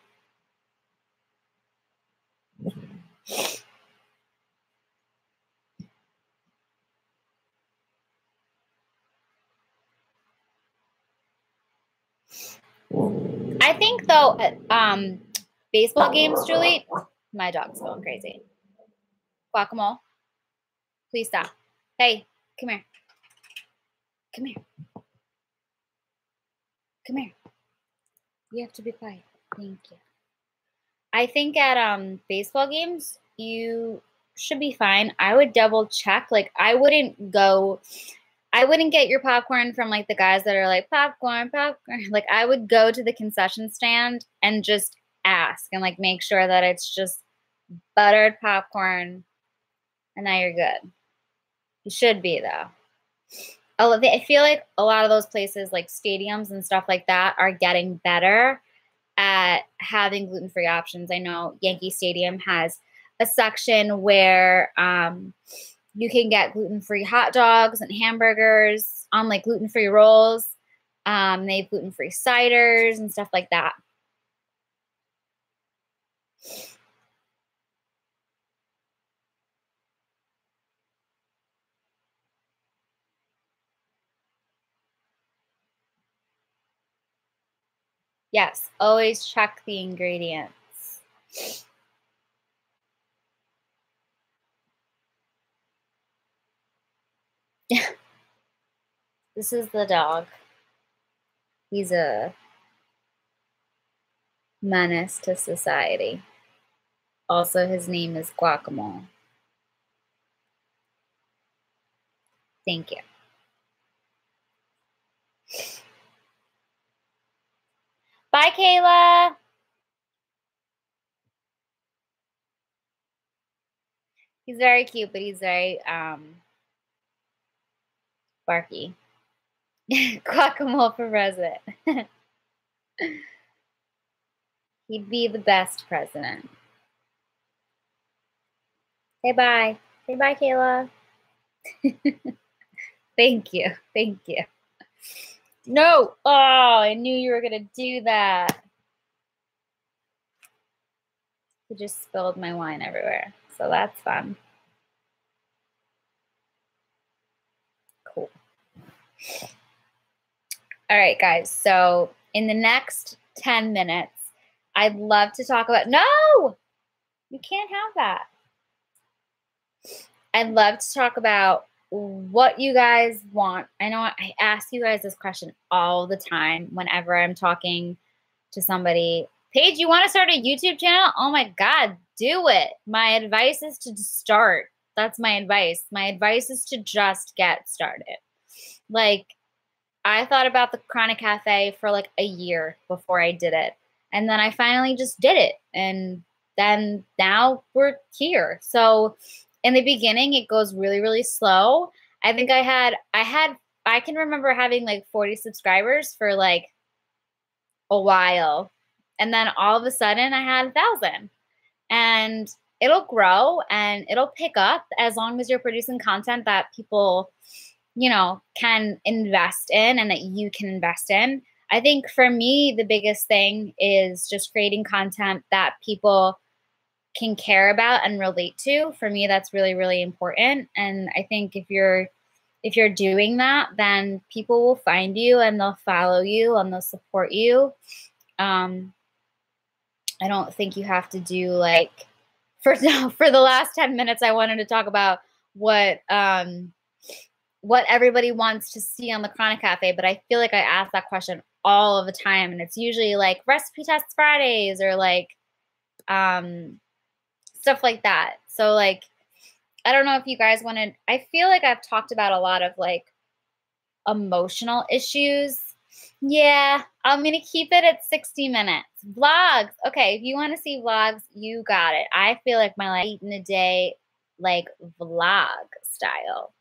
Speaker 1: I think though, baseball games, Julie, my dog's going crazy. Guacamole, please stop. Hey, come here. Come here. Come here. You have to be quiet. Thank you. I think at baseball games, you should be fine. I would double check. Like I wouldn't get your popcorn from like the guys that are like popcorn. Like I would go to the concession stand and just ask and like make sure that it's just buttered popcorn and now you're good. You should be though. I feel like a lot of those places like stadiums and stuff like that are getting better at having gluten-free options. I know Yankee Stadium has a section where you can get gluten-free hot dogs and hamburgers on like gluten-free rolls. They have gluten-free ciders and stuff like that. Yes, always check the ingredients. This is the dog. He's a menace to society. Also, his name is Guacamole. Thank you. Bye, Kayla. He's very cute, but he's very barky. Guacamole for president. He'd be the best president. Say bye. Say bye, Kayla. Thank you. Thank you. No. Oh, I knew you were going to do that. You just spilled my wine everywhere. So that's fun. Cool. All right, guys. So in the next 10 minutes, I'd love to talk about, no, you can't have that. I'd love to talk about what you guys want. I know I ask you guys this question all the time whenever I'm talking to somebody. Paige, you want to start a YouTube channel? Oh my God, do it. My advice is to start. That's my advice. My advice is to just get started. Like, I thought about the Chronic Cafe for like a year before I did it. And then I finally just did it. And then now we're here. So in the beginning, it goes really, really slow. I think I can remember having like 40 subscribers for like a while. And then all of a sudden I had 1,000. And it'll grow and it'll pick up as long as you're producing content that people, you know, can invest in and that you can invest in. I think for me, the biggest thing is just creating content that people can care about and relate to. For me, that's really, really important. And I think if you're doing that, then people will find you and they'll follow you and they'll support you. I don't think you have to do like, for the last 10 minutes, I wanted to talk about what everybody wants to see on the Chronic Cafe, but I feel like I ask that question all of the time, and it's usually like recipe tests Fridays or like stuff like that. So like, I don't know if you guys wanted, I feel like I've talked about a lot of like emotional issues. Yeah, I'm going to keep it at 60 minutes. Vlogs. Okay, if you want to see vlogs, you got it. I feel like my like eating a day, like vlog style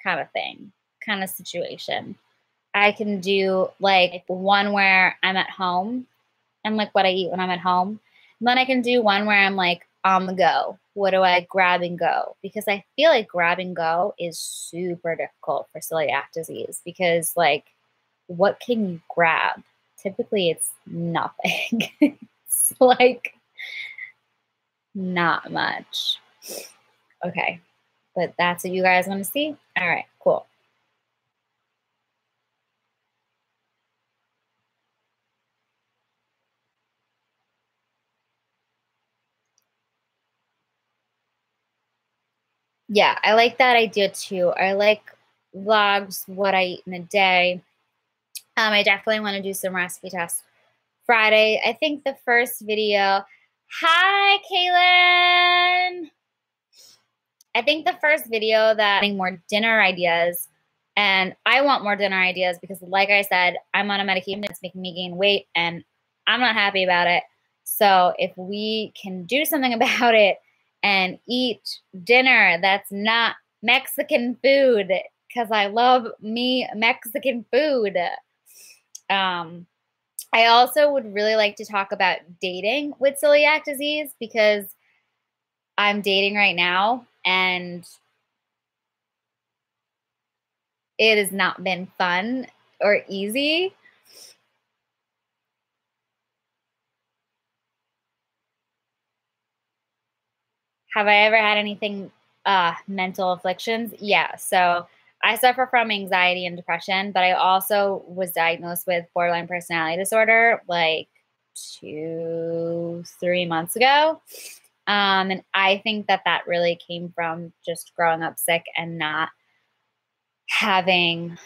Speaker 1: kind of thing, kind of situation. I can do like one where I'm at home and like what I eat when I'm at home. And then I can do one where I'm like on the go. What do I grab and go? Because I feel like grab and go is super difficult for celiac disease because like, what can you grab? Typically it's nothing. It's like not much. Okay. But that's what you guys want to see? All right, cool. Yeah, I like that idea too. I like vlogs, what I eat in a day. I definitely want to do some recipe tests Friday. I think the first video. Hi, Kaylin. I think the first video that more dinner ideas, and I want more dinner ideas because, like I said, I'm on a medication that's making me gain weight, and I'm not happy about it. So if we can do something about it and eat dinner that's not Mexican food, because I love me Mexican food. I also would really like to talk about dating with celiac disease because I'm dating right now and it has not been fun or easy. Have I ever had anything, mental afflictions? Yeah. So I suffer from anxiety and depression, but I also was diagnosed with borderline personality disorder like 2-3 months ago. And I think that really came from just growing up sick and not having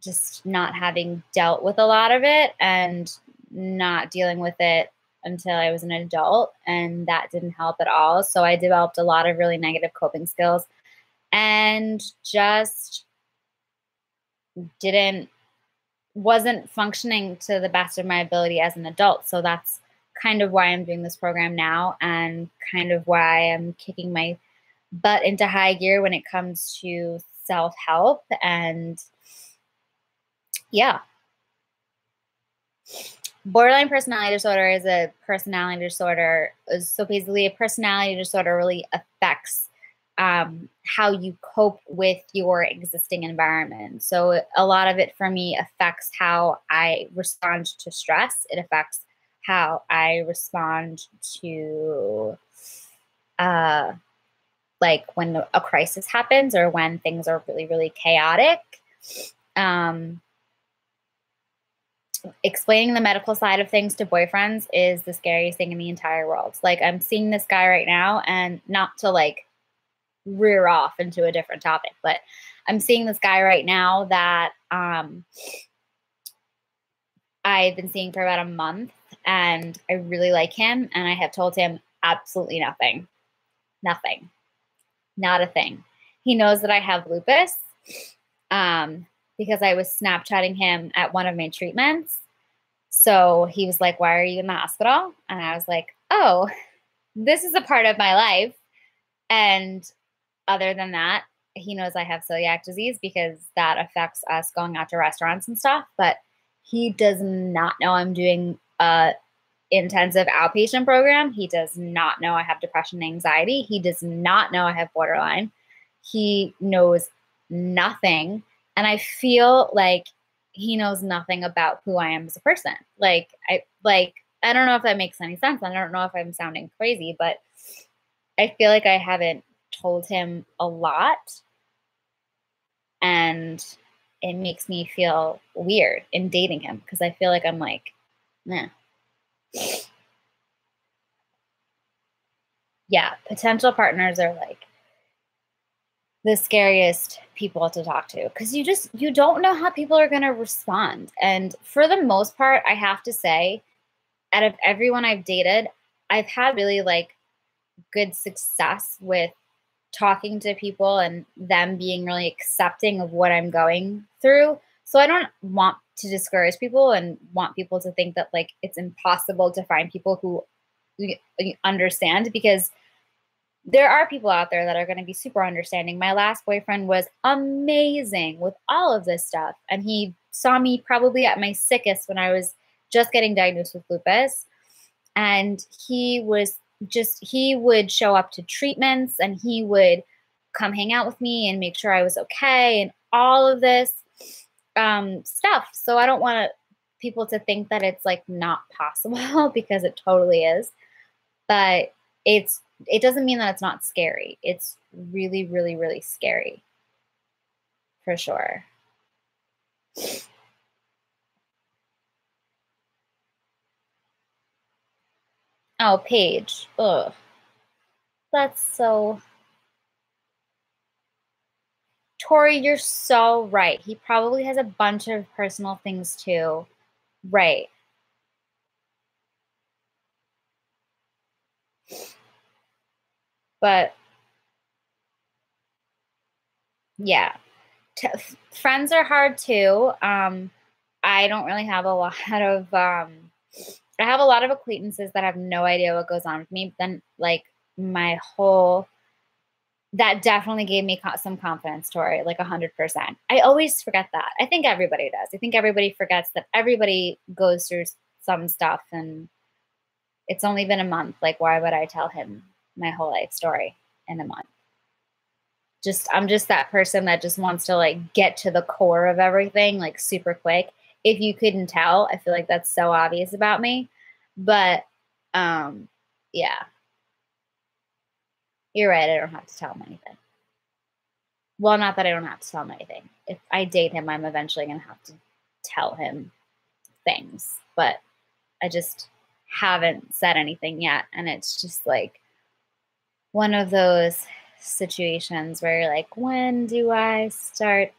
Speaker 1: just not having dealt with a lot of it and not dealing with it until I was an adult, and that didn't help at all. So I developed a lot of really negative coping skills and just didn't wasn't functioning to the best of my ability as an adult. So that's kind of why I'm doing this program now, and kind of why I'm kicking my butt into high gear when it comes to self-help. And yeah, borderline personality disorder is a personality disorder. So basically, a personality disorder really affects how you cope with your existing environment. So a lot of it for me affects how I respond to stress. It affects how I respond to uh, like when a crisis happens or when things are really, really chaotic. Um, Explaining the medical side of things to boyfriends is the scariest thing in the entire world. Like, I'm seeing this guy right now, and not to like rear off into a different topic, but I'm seeing this guy right now that I've been seeing for about a month, and I really like him, and I have told him absolutely nothing. Nothing. Not a thing. He knows that I have lupus because I was Snapchatting him at one of my treatments. So he was like, "Why are you in the hospital?" And I was like, "Oh, this is a part of my life." And other than that, he knows I have celiac disease because that affects us going out to restaurants and stuff. But he does not know I'm doing a intensive outpatient program. He does not know I have depression and anxiety. He does not know I have borderline. He knows nothing. And I feel like he knows nothing about who I am as a person. I don't know if that makes any sense. I don't know if I'm sounding crazy, but I feel like I haven't told him a lot, and it makes me feel weird in dating him because I feel like I'm like, nah. Yeah, potential partners are like the scariest people to talk to because you don't know how people are going to respond. And for the most part, I have to say, out of everyone I've dated, I've had really like good success with talking to people and them being really accepting of what I'm going through. So I don't want to discourage people and want people to think that like it's impossible to find people who understand, because there are people out there that are going to be super understanding. My last boyfriend was amazing with all of this stuff, and he saw me probably at my sickest when I was just getting diagnosed with lupus. And he would show up to treatments, and he would come hang out with me and make sure I was okay and all of this stuff. So I don't want people to think that it's like not possible because it totally is. But it doesn't mean that it's not scary. It's really, really, really scary for sure. Oh, Paige. Ugh. That's so Tori, you're so right. He probably has a bunch of personal things too. Right. But yeah, friends are hard too. I don't really have a lot of I have a lot of acquaintances that have no idea what goes on with me. But then like my whole that definitely gave me some confidence, Tori, like 100%. I always forget that. I think everybody does. I think everybody forgets that everybody goes through some stuff, and it's only been a month. Like, why would I tell him my whole life story in a month? I'm just that person that just wants to like get to the core of everything like super quick. If you couldn't tell, I feel like that's so obvious about me. But yeah, you're right. I don't have to tell him anything. Well, not that I don't have to tell him anything. If I date him, I'm eventually gonna have to tell him things. But I just haven't said anything yet. And it's just like one of those situations where you're like, when do I start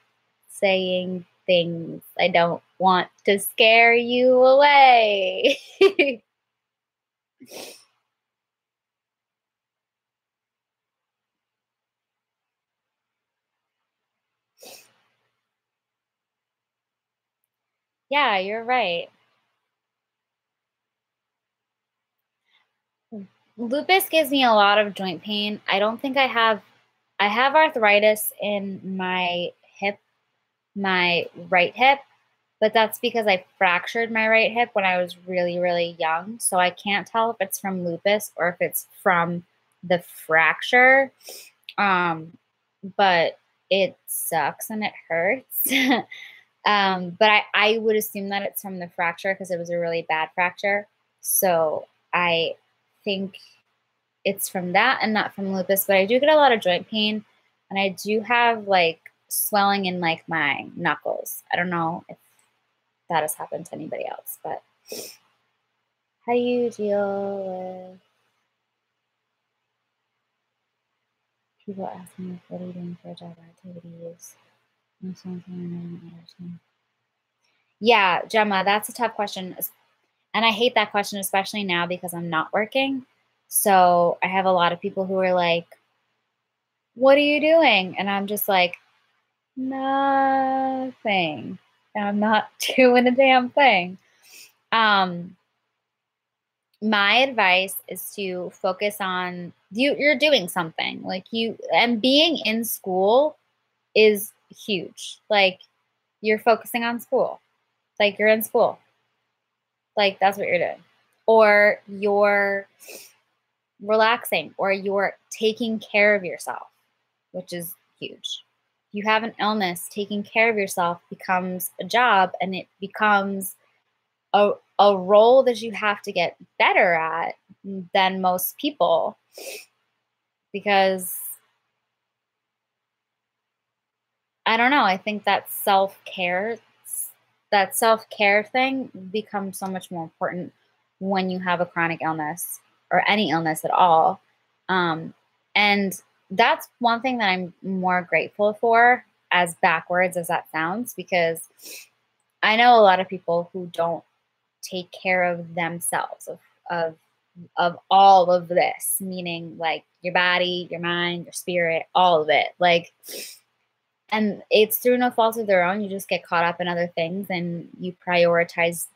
Speaker 1: saying things I don't want to scare you away? Yeah, you're right. Lupus gives me a lot of joint pain. I don't think I have arthritis in my hip, my right hip, but that's because I fractured my right hip when I was really, really young. So I can't tell if it's from lupus or if it's from the fracture. Um, but it sucks and it hurts. But I would assume that it's from the fracture because it was a really bad fracture. So I think it's from that and not from lupus, but I do get a lot of joint pain and I do have like swelling in like my knuckles. I don't know if that has happened to anybody else, but how do you deal with people asking what are you doing for a job activities? Yeah, Gemma, that's a tough question. And I hate that question, especially now because I'm not working. So I have a lot of people who are like, what are you doing? And I'm just like, nothing. I'm not doing a damn thing. Um, my advice is to focus on you're doing something. Like you and being in school is huge. Like you're focusing on school. Like you're in school. Like that's what you're doing. Or you're relaxing or you're taking care of yourself, which is huge. You have an illness, taking care of yourself becomes a job and it becomes a role that you have to get better at than most people because I don't know, I think that self-care thing becomes so much more important when you have a chronic illness or any illness at all. Um, and that's one thing that I'm more grateful for, as backwards as that sounds, because I know a lot of people who don't take care of themselves, of of all of this, meaning like your body, your mind, your spirit, all of it. Like and it's through no fault of their own. You just get caught up in other things and you prioritize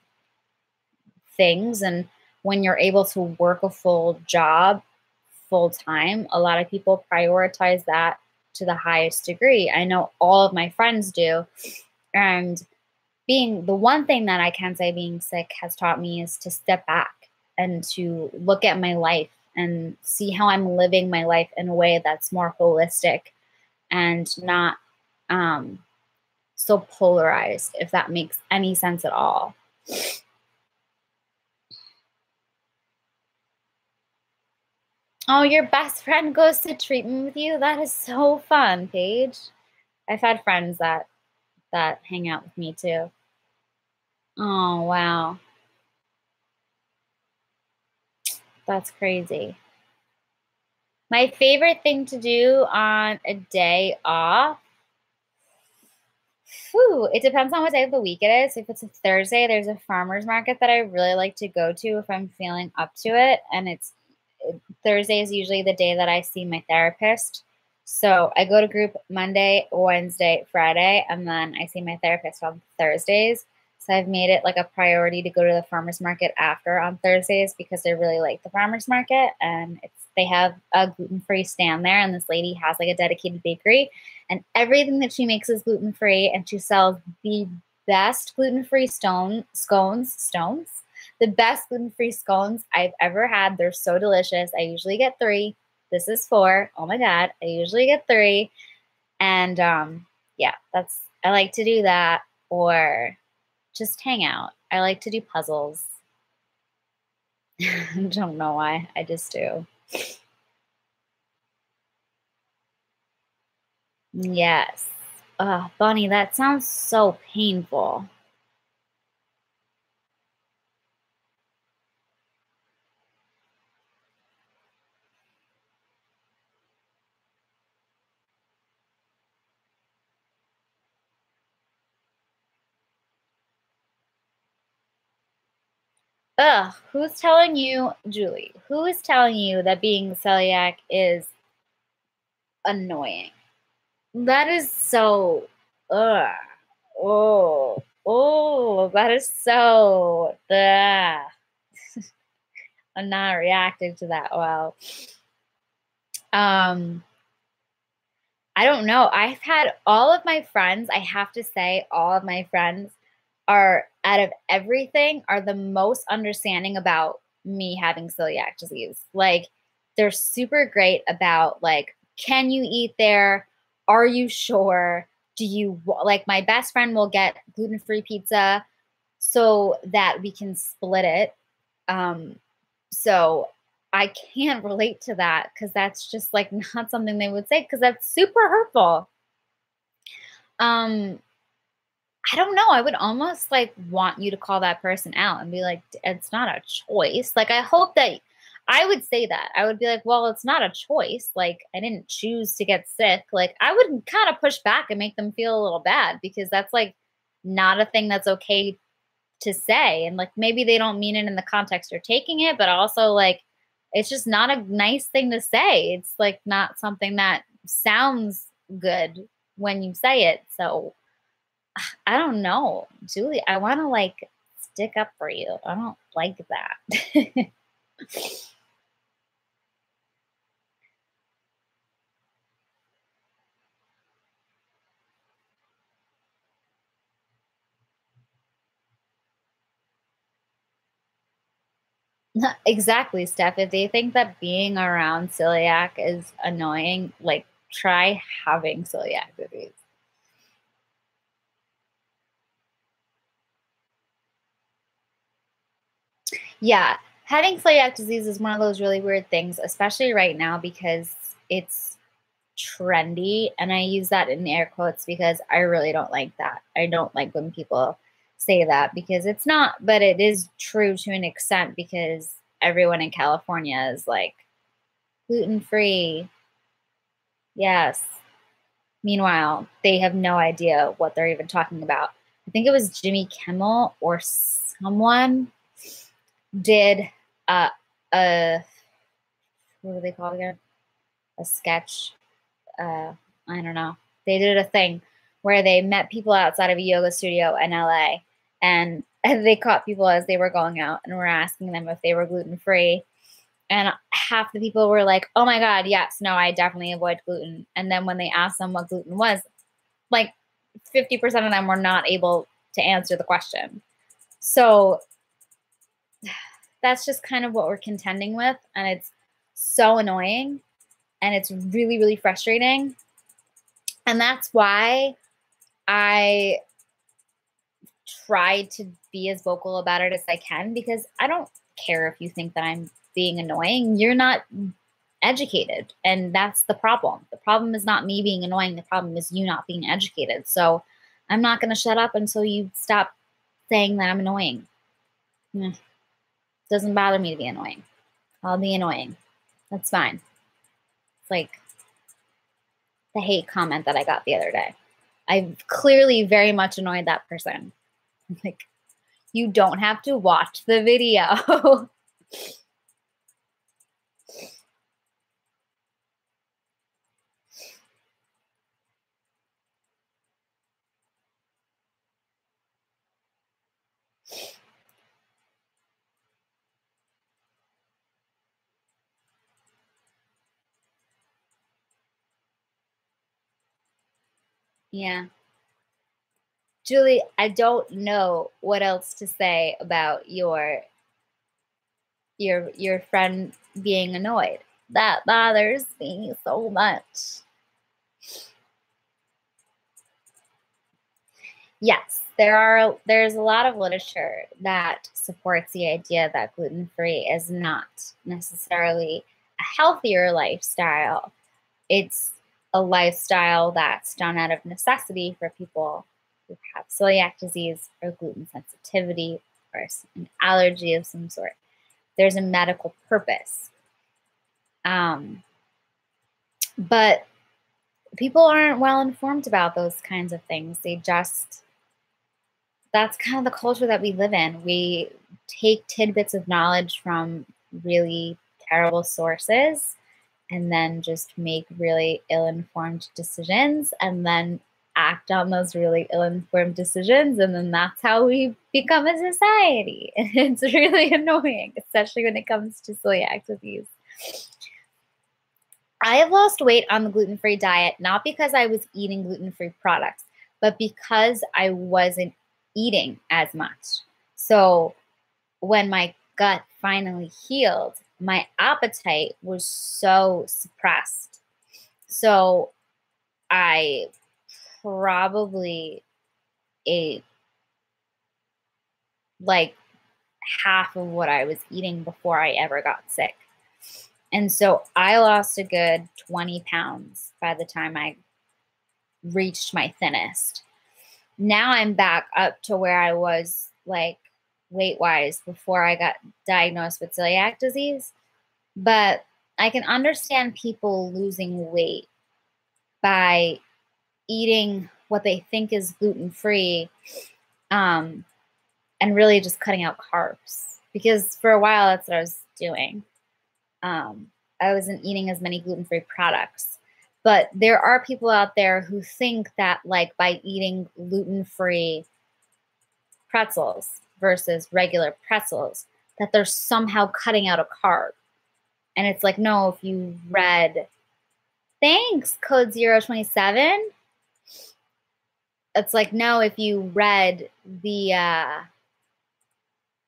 Speaker 1: things. And when you're able to work a full job full time, a lot of people prioritize that to the highest degree. I know all of my friends do. And being the one thing that I can say being sick has taught me is to step back and to look at my life and see how I'm living my life in a way that's more holistic and not um, so polarized, if that makes any sense at all. Oh, your best friend goes to treatment with you? That is so fun, Paige. I've had friends that hang out with me too. Oh, wow. That's crazy. My favorite thing to do on a day off. Whew, it depends on what day of the week it is. If it's a Thursday, there's a farmer's market that I really like to go to if I'm feeling up to it. And Thursday is usually the day that I see my therapist. So I go to group Monday, Wednesday, Friday, and then I see my therapist on Thursdays. So I've made it like a priority to go to the farmers market after on Thursdays because I really like the farmers market and they have a gluten-free stand there and this lady has like a dedicated bakery and everything that she makes is gluten-free and she sells the best gluten-free stones, the best gluten-free scones I've ever had. They're so delicious. I usually get 3. This is 4. Oh my god, I usually get 3. And yeah, that's I like to do that or just hang out. I like to do puzzles. Don't know why. I just do. Yes. Bunny, that sounds so painful. Ugh, who's telling you, Julie, who is telling you that being celiac is annoying? That is so, ugh, that is so, ugh. I'm not reacting to that well. Um, I don't know. I've had all of my friends, I have to say, all of my friends are, out of everything, are the most understanding about me having celiac disease. Like, they're super great about, like, can you eat there? Are you sure? Do you like, my best friend will get gluten-free pizza so that we can split it. Um, so I can't relate to that because that's just like not something they would say because that's super hurtful. Um, I don't know. I would almost like want you to call that person out and be like, it's not a choice. Like, I hope that I would say that. I would be like, well, it's not a choice. Like, I didn't choose to get sick. Like, I would kind of push back and make them feel a little bad because that's like not a thing that's okay to say. And like, maybe they don't mean it in the context you're taking it, but also like, it's just not a nice thing to say. It's like not something that sounds good when you say it. So I don't know, Julie. I want to like stick up for you. I don't like that. Exactly, Steph. If they think that being around celiac is annoying, like try having celiac disease. Yeah, having celiac disease is one of those really weird things, especially right now because it's trendy. And I use that in air quotes because I really don't like that. I don't like when people say that because it's not, but it is true to an extent because everyone in California is like gluten free. Yes. Meanwhile, they have no idea what they're even talking about. I think it was Jimmy Kimmel or someone did a, a what do they call it again? A sketch. I don't know. They did a thing where they met people outside of a yoga studio in LA and they caught people as they were going out and were asking them if they were gluten free. And half the people were like, oh my God, yes, no, I definitely avoid gluten. And then when they asked them what gluten was, like 50% of them were not able to answer the question. So that's just kind of what we're contending with. And it's so annoying and it's really, really frustrating. And that's why I try to be as vocal about it as I can because I don't care if you think that I'm being annoying. You're not educated. And that's the problem. The problem is not me being annoying. The problem is you not being educated. So I'm not going to shut up until you stop saying that I'm annoying. Doesn't bother me to be annoying. I'll be annoying. That's fine. It's like the hate comment that I got the other day. I clearly very much annoyed that person. Like, you don't have to watch the video. Yeah. Julie, I don't know what else to say about your friend being annoyed. That bothers me so much. Yes, there's a lot of literature that supports the idea that gluten-free is not necessarily a healthier lifestyle. It's a lifestyle that's done out of necessity for people who have celiac disease or gluten sensitivity or an allergy of some sort. There's a medical purpose. But people aren't well informed about those kinds of things. They just that's kind of the culture that we live in. We take tidbits of knowledge from really terrible sources and then just make really ill-informed decisions and then act on those really ill-informed decisions. And then that's how we become a society. It's really annoying, especially when it comes to celiac disease. I have lost weight on the gluten-free diet, not because I was eating gluten-free products, but because I wasn't eating as much. So when my gut finally healed, my appetite was so suppressed. So I probably ate like half of what I was eating before I ever got sick. And so I lost a good 20 pounds by the time I reached my thinnest. Now I'm back up to where I was like weight wise before I got diagnosed with celiac disease. But I can understand people losing weight by eating what they think is gluten free, and really just cutting out carbs. Because for a while, that's what I was doing. I wasn't eating as many gluten free products. But there are people out there who think that, like, by eating gluten free pretzels versus regular pretzels, that they're somehow cutting out a carb. And it's like, no, if you read, thanks, code 027. It's like, no, if you read the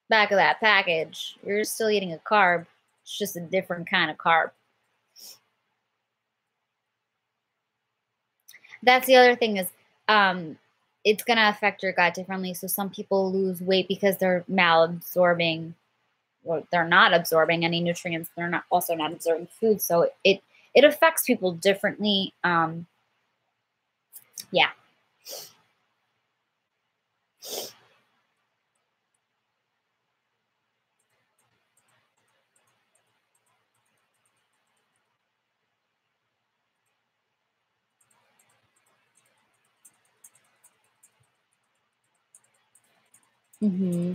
Speaker 1: back of that package, you're still eating a carb. It's just a different kind of carb. That's the other thing is, it's going to affect your gut differently. So some people lose weight because they're malabsorbing, or they're not absorbing any nutrients. They're not also not absorbing food. So it affects people differently. Yeah. Hmm.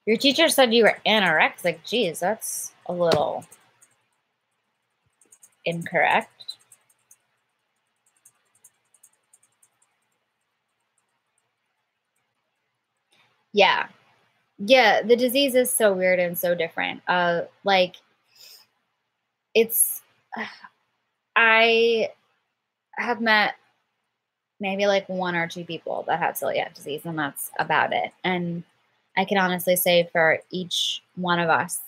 Speaker 1: Your teacher said you were anorexic. Geez, that's a little incorrect. Yeah. Yeah, the disease is so weird and so different. Like it's I have met maybe like one or two people that have celiac disease, and that's about it. And I can honestly say for each one of us,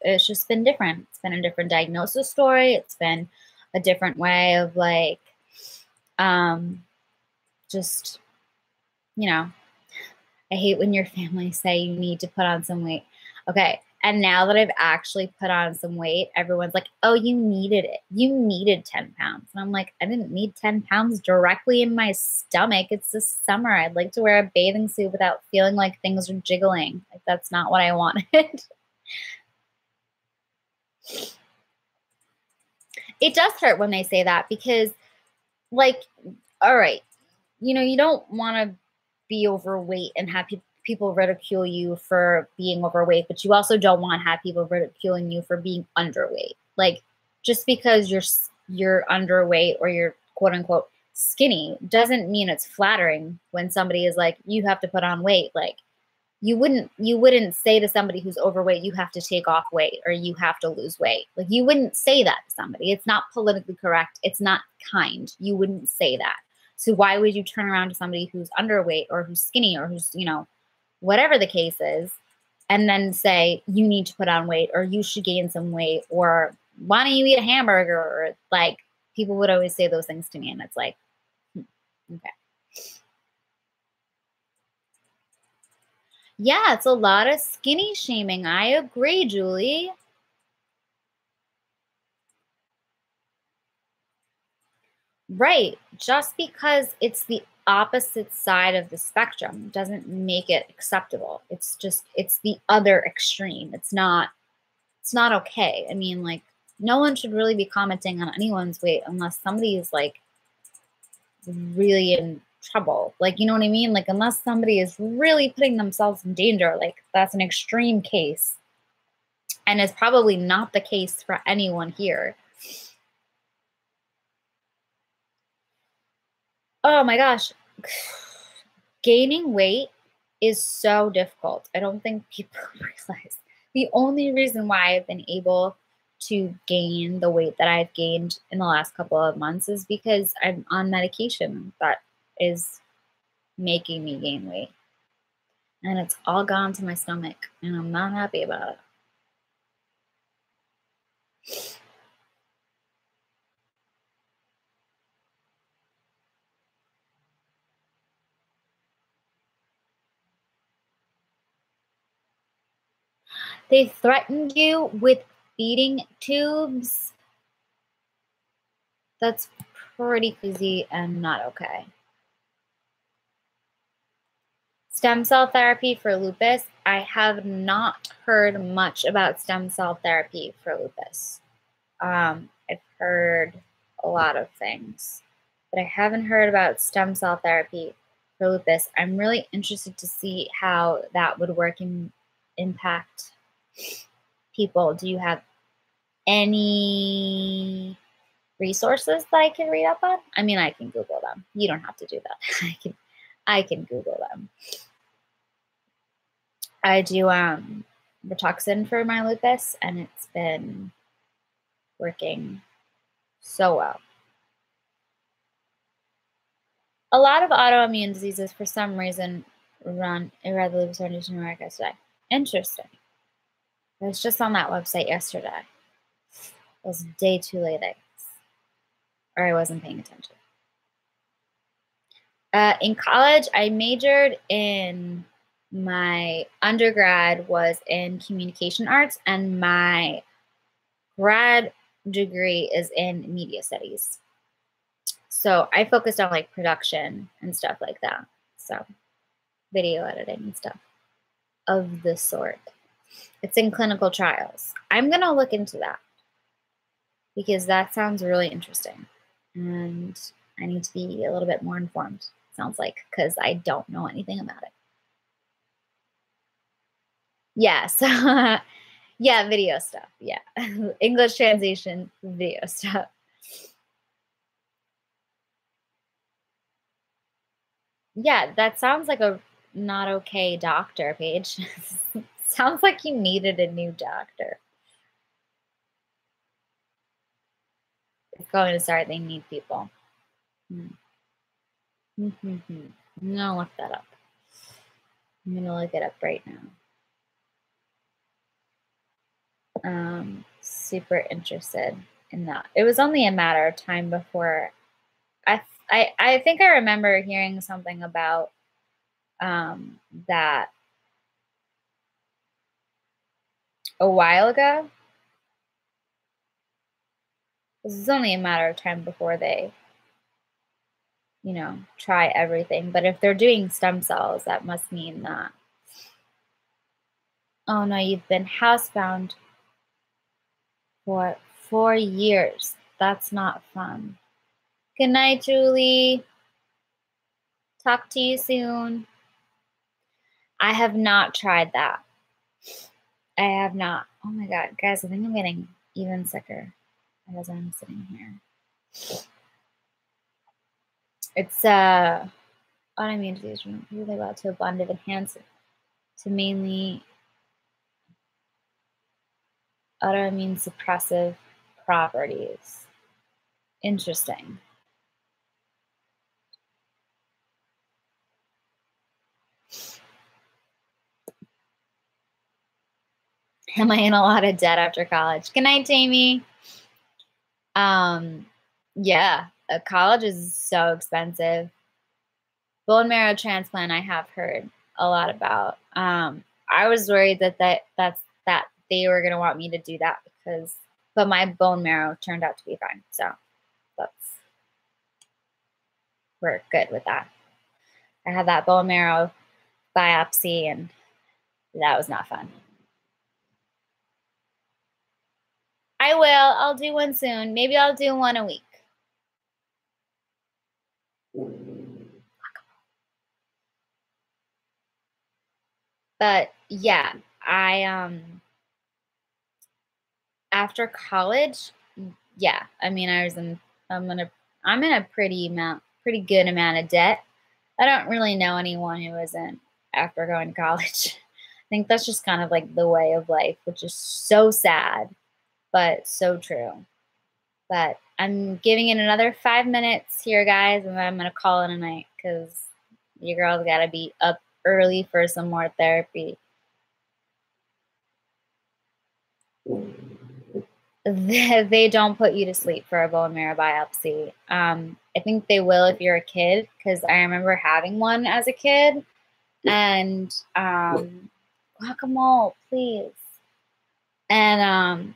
Speaker 1: it's just been different. It's been a different diagnosis story. It's been a different way of like um just, you know, I hate when your family say you need to put on some weight. Okay. And now that I've actually put on some weight, everyone's like, oh, you needed it. You needed 10 pounds. And I'm like, I didn't need 10 pounds directly in my stomach. It's the summer. I'd like to wear a bathing suit without feeling like things are jiggling. Like, that's not what I wanted. It does hurt when they say that because, like, all right, you don't want to be overweight and have people ridicule you for being overweight, but you also don't want to have people ridiculing you for being underweight. Like, just because you're underweight or you're quote unquote skinny doesn't mean it's flattering when somebody is like, you have to put on weight. Like, you wouldn't say to somebody who's overweight, you have to take off weight or you have to lose weight. Like, you wouldn't say that to somebody. It's not politically correct. It's not kind. You wouldn't say that. So why would you turn around to somebody who's underweight or who's skinny or who's, whatever the case is, and then say, you need to put on weight or you should gain some weight or why don't you eat a hamburger? Or like, people would always say those things to me. And it's like, okay. Yeah, it's a lot of skinny shaming. I agree, Julie. Right. Just because it's the opposite side of the spectrum doesn't make it acceptable. It's the other extreme. It's not okay. I mean, like, No one should really be commenting on anyone's weight unless somebody is like really in trouble. Like, you know what I mean? Like, unless somebody is really putting themselves in danger, like that's an extreme case. And it's probably not the case for anyone here. Oh my gosh. Gaining weight is so difficult. I don't think people realize. The only reason why I've been able to gain the weight that I've gained in the last couple of months is because I'm on medication that is making me gain weight. And it's all gone to my stomach, and I'm not happy about it. They threatened you with feeding tubes. That's pretty crazy and not okay. Stem cell therapy for lupus. I have not heard much about stem cell therapy for lupus. I've heard a lot of things, but I haven't heard about stem cell therapy for lupus. I'm really interested to see how that would work and impact people. Do you have any resources that I can read up on? I mean, I can Google them. You don't have to do that. I can Google them. I do Rituxan for my lupus, and it's been working so well. A lot of autoimmune diseases, for some reason, run irregular lupus foundation in America today. Interesting. I was just on that website yesterday. It was a day too late, I guess. Or I wasn't paying attention. In college, I majored in, my undergrad was in communication arts, and my grad degree is in media studies. So I focused on like production and stuff like that. So video editing and stuff of the sort. It's in clinical trials. I'm going to look into that because that sounds really interesting. And I need to be a little bit more informed, sounds like, because I don't know anything about it. Yes. Yeah, video stuff. Yeah. English translation, video stuff. Yeah, that sounds like a not okay doctor, Paige. Sounds like you needed a new doctor. It's going to start. They need people. Mm. Mm-hmm. I'm gonna look that up. I'm gonna look it up right now. Super interested in that. It was only a matter of time before I think I remember hearing something about that a while ago. This is only a matter of time before they, try everything. But if they're doing stem cells, that must mean that. Oh no, you've been housebound for 4 years. That's not fun. Good night, Julie. Talk to you soon. I have not tried that. I have not. Oh my God, guys, I think I'm getting even sicker as I'm sitting here. It's autoimmune disease really well to a blend of enhanced to mainly autoimmune suppressive properties. Interesting. Am I in a lot of debt after college? Good night, Tammy. Yeah, college is so expensive. Bone marrow transplant, I have heard a lot about. I was worried that they were gonna want me to do that but my bone marrow turned out to be fine. So we're good with that. I had that bone marrow biopsy, and that was not fun. I will. I'll do one soon. Maybe I'll do one a week. But yeah, I after college, yeah, I mean, I'm in a I'm in a pretty good amount of debt. I don't really know anyone who isn't after going to college. I think that's just kind of like the way of life, which is so sad, but so true. But I'm giving it another 5 minutes here, guys, and then I'm gonna call it a night because your girl's gotta be up early for some more therapy. They don't put you to sleep for a bone marrow biopsy. I think they will if you're a kid, because I remember having one as a kid, and guacamole, please. And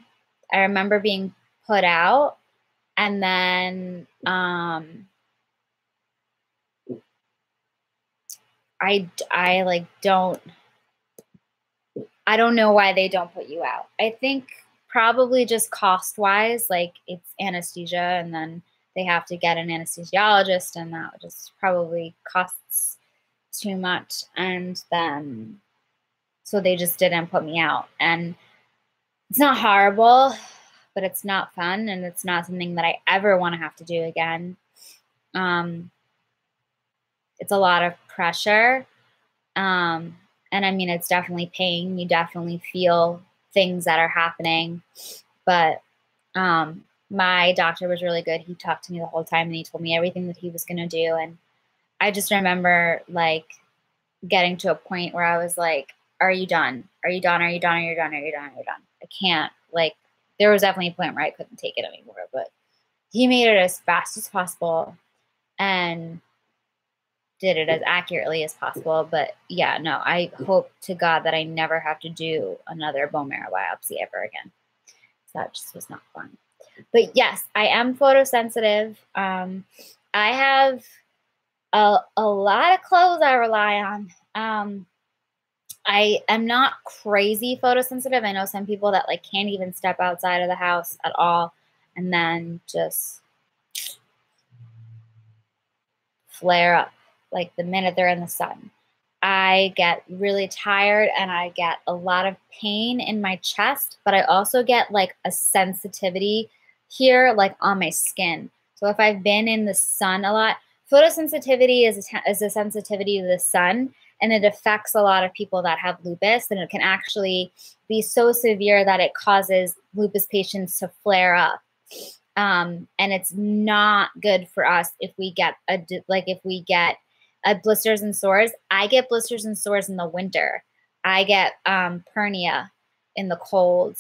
Speaker 1: I remember being put out, and then I like I don't know why they don't put you out. I think probably just cost wise, like it's anesthesia and then they have to get an anesthesiologist and that just probably costs too much. And then so they just didn't put me out. And it's not horrible, but it's not fun and it's not something that I ever want to have to do again. Um, it's a lot of pressure. Um, and I mean, it's definitely pain. You definitely feel things that are happening. But my doctor was really good. He talked to me the whole time and he told me everything that he was going to do. And I just remember like getting to a point where I was like, are you done? Are you done? Are you done? Are you done? Are you done? Are you done? I can't. Like, there was definitely a point where I couldn't take it anymore. But he made it as fast as possible and did it as accurately as possible. But yeah, no, I hope to God that I never have to do another bone marrow biopsy ever again. So that just was not fun. But yes, I am photosensitive. I have a lot of clothes I rely on. I am not crazy photosensitive. I know some people that like can't even step outside of the house at all and then just flare up like the minute they're in the sun. I get really tired and I get a lot of pain in my chest, but I also get like a sensitivity here, like on my skin. So if I've been in the sun a lot, photosensitivity is a sensitivity to the sun, and it affects a lot of people that have lupus, and it can actually be so severe that it causes lupus patients to flare up. And it's not good for us if we get blisters and sores. I get blisters and sores in the winter. I get pernia in the cold.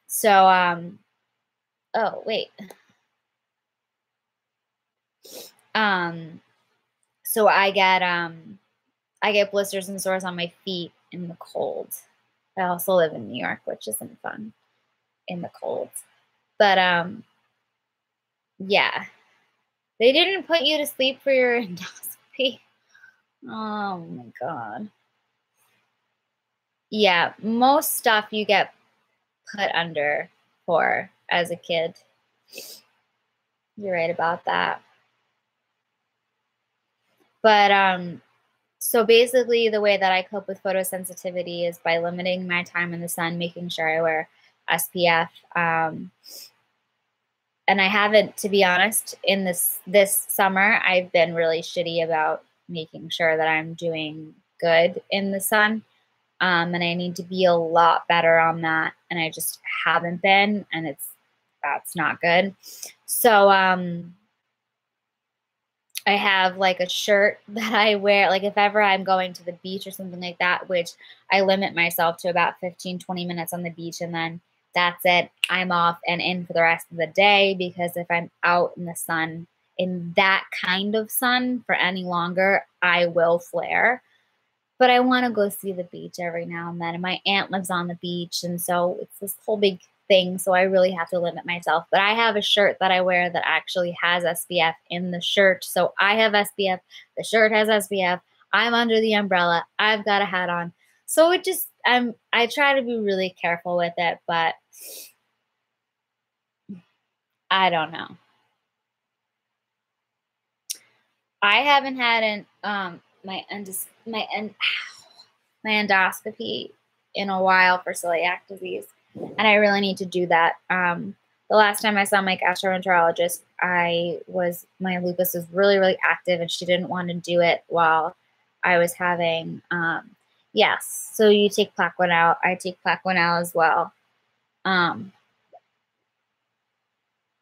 Speaker 1: So oh wait. So I get blisters and sores on my feet in the cold. I also live in New York, which isn't fun in the cold. But yeah. They didn't put you to sleep for your endoscopy. Oh my God. Yeah, most stuff you get put under for as a kid. You're right about that. But so basically the way that I cope with photosensitivity is by limiting my time in the sun, making sure I wear SPF. And I haven't, to be honest, in this summer, I've been really shitty about making sure that I'm doing good in the sun. And I need to be a lot better on that. And I just haven't been, and that's not good. So I have like a shirt that I wear, like if ever I'm going to the beach or something like that, which I limit myself to about 15-20 minutes on the beach, and then that's it. I'm off and in for the rest of the day, because if I'm out in the sun, in that kind of sun for any longer, I will flare. But I want to go see the beach every now and then. And my aunt lives on the beach, and so it's this whole big thing. So I really have to limit myself. But I have a shirt that I wear that actually has SPF in the shirt. So I have SPF. The shirt has SPF. I'm under the umbrella. I've got a hat on. So I try to be really careful with it, but I don't know. I haven't had my endoscopy in a while for celiac disease, and I really need to do that. The last time I saw my gastroenterologist, my lupus was really, really active, and she didn't want to do it while I was having. Yes, so you take Plaquenil. I take Plaquenil as well.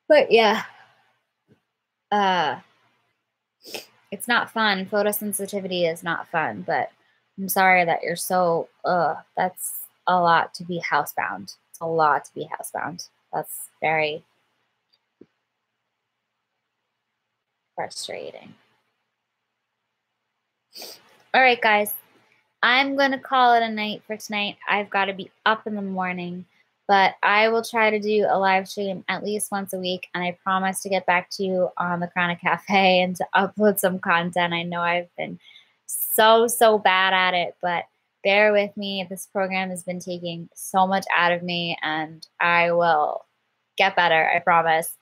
Speaker 1: But yeah, uh, it's not fun. Photosensitivity is not fun, but I'm sorry that you're so, that's a lot to be housebound. It's a lot to be housebound. That's very frustrating. All right, guys. I'm going to call it a night for tonight. I've got to be up in the morning, but I will try to do a live stream at least once a week. And I promise to get back to you on the Chronic Cafe and to upload some content. I know I've been so bad at it, but bear with me. This program has been taking so much out of me, and I will get better. I promise.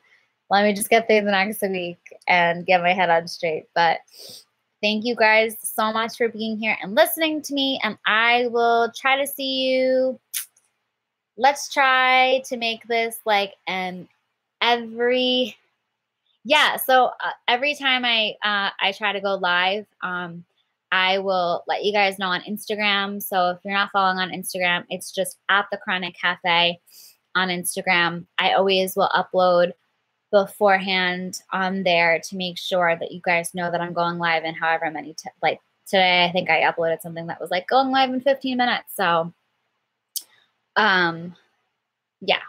Speaker 1: Let me just get through the next week and get my head on straight. But thank you guys so much for being here and listening to me, and I will try to see you. Let's try to make this like every time I try to go live, I will let you guys know on Instagram. So if you're not following on Instagram, it's just at the Chronic Cafe on Instagram. I always will upload beforehand on there to make sure that you guys know that I'm going live in however many, like today, I think I uploaded something that was like going live in 15 minutes. So, yeah,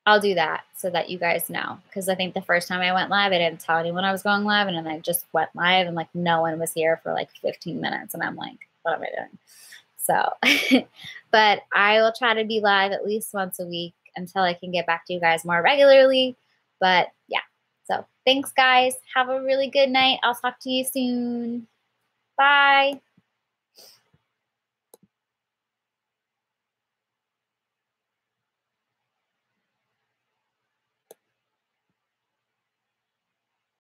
Speaker 1: I'll do that so that you guys know. Because I think the first time I went live, I didn't tell anyone I was going live, and then I just went live and like no one was here for like 15 minutes. And I'm like, what am I doing? So, but I will try to be live at least once a week until I can get back to you guys more regularly. But yeah, so thanks, guys. Have a really good night. I'll talk to you soon. Bye.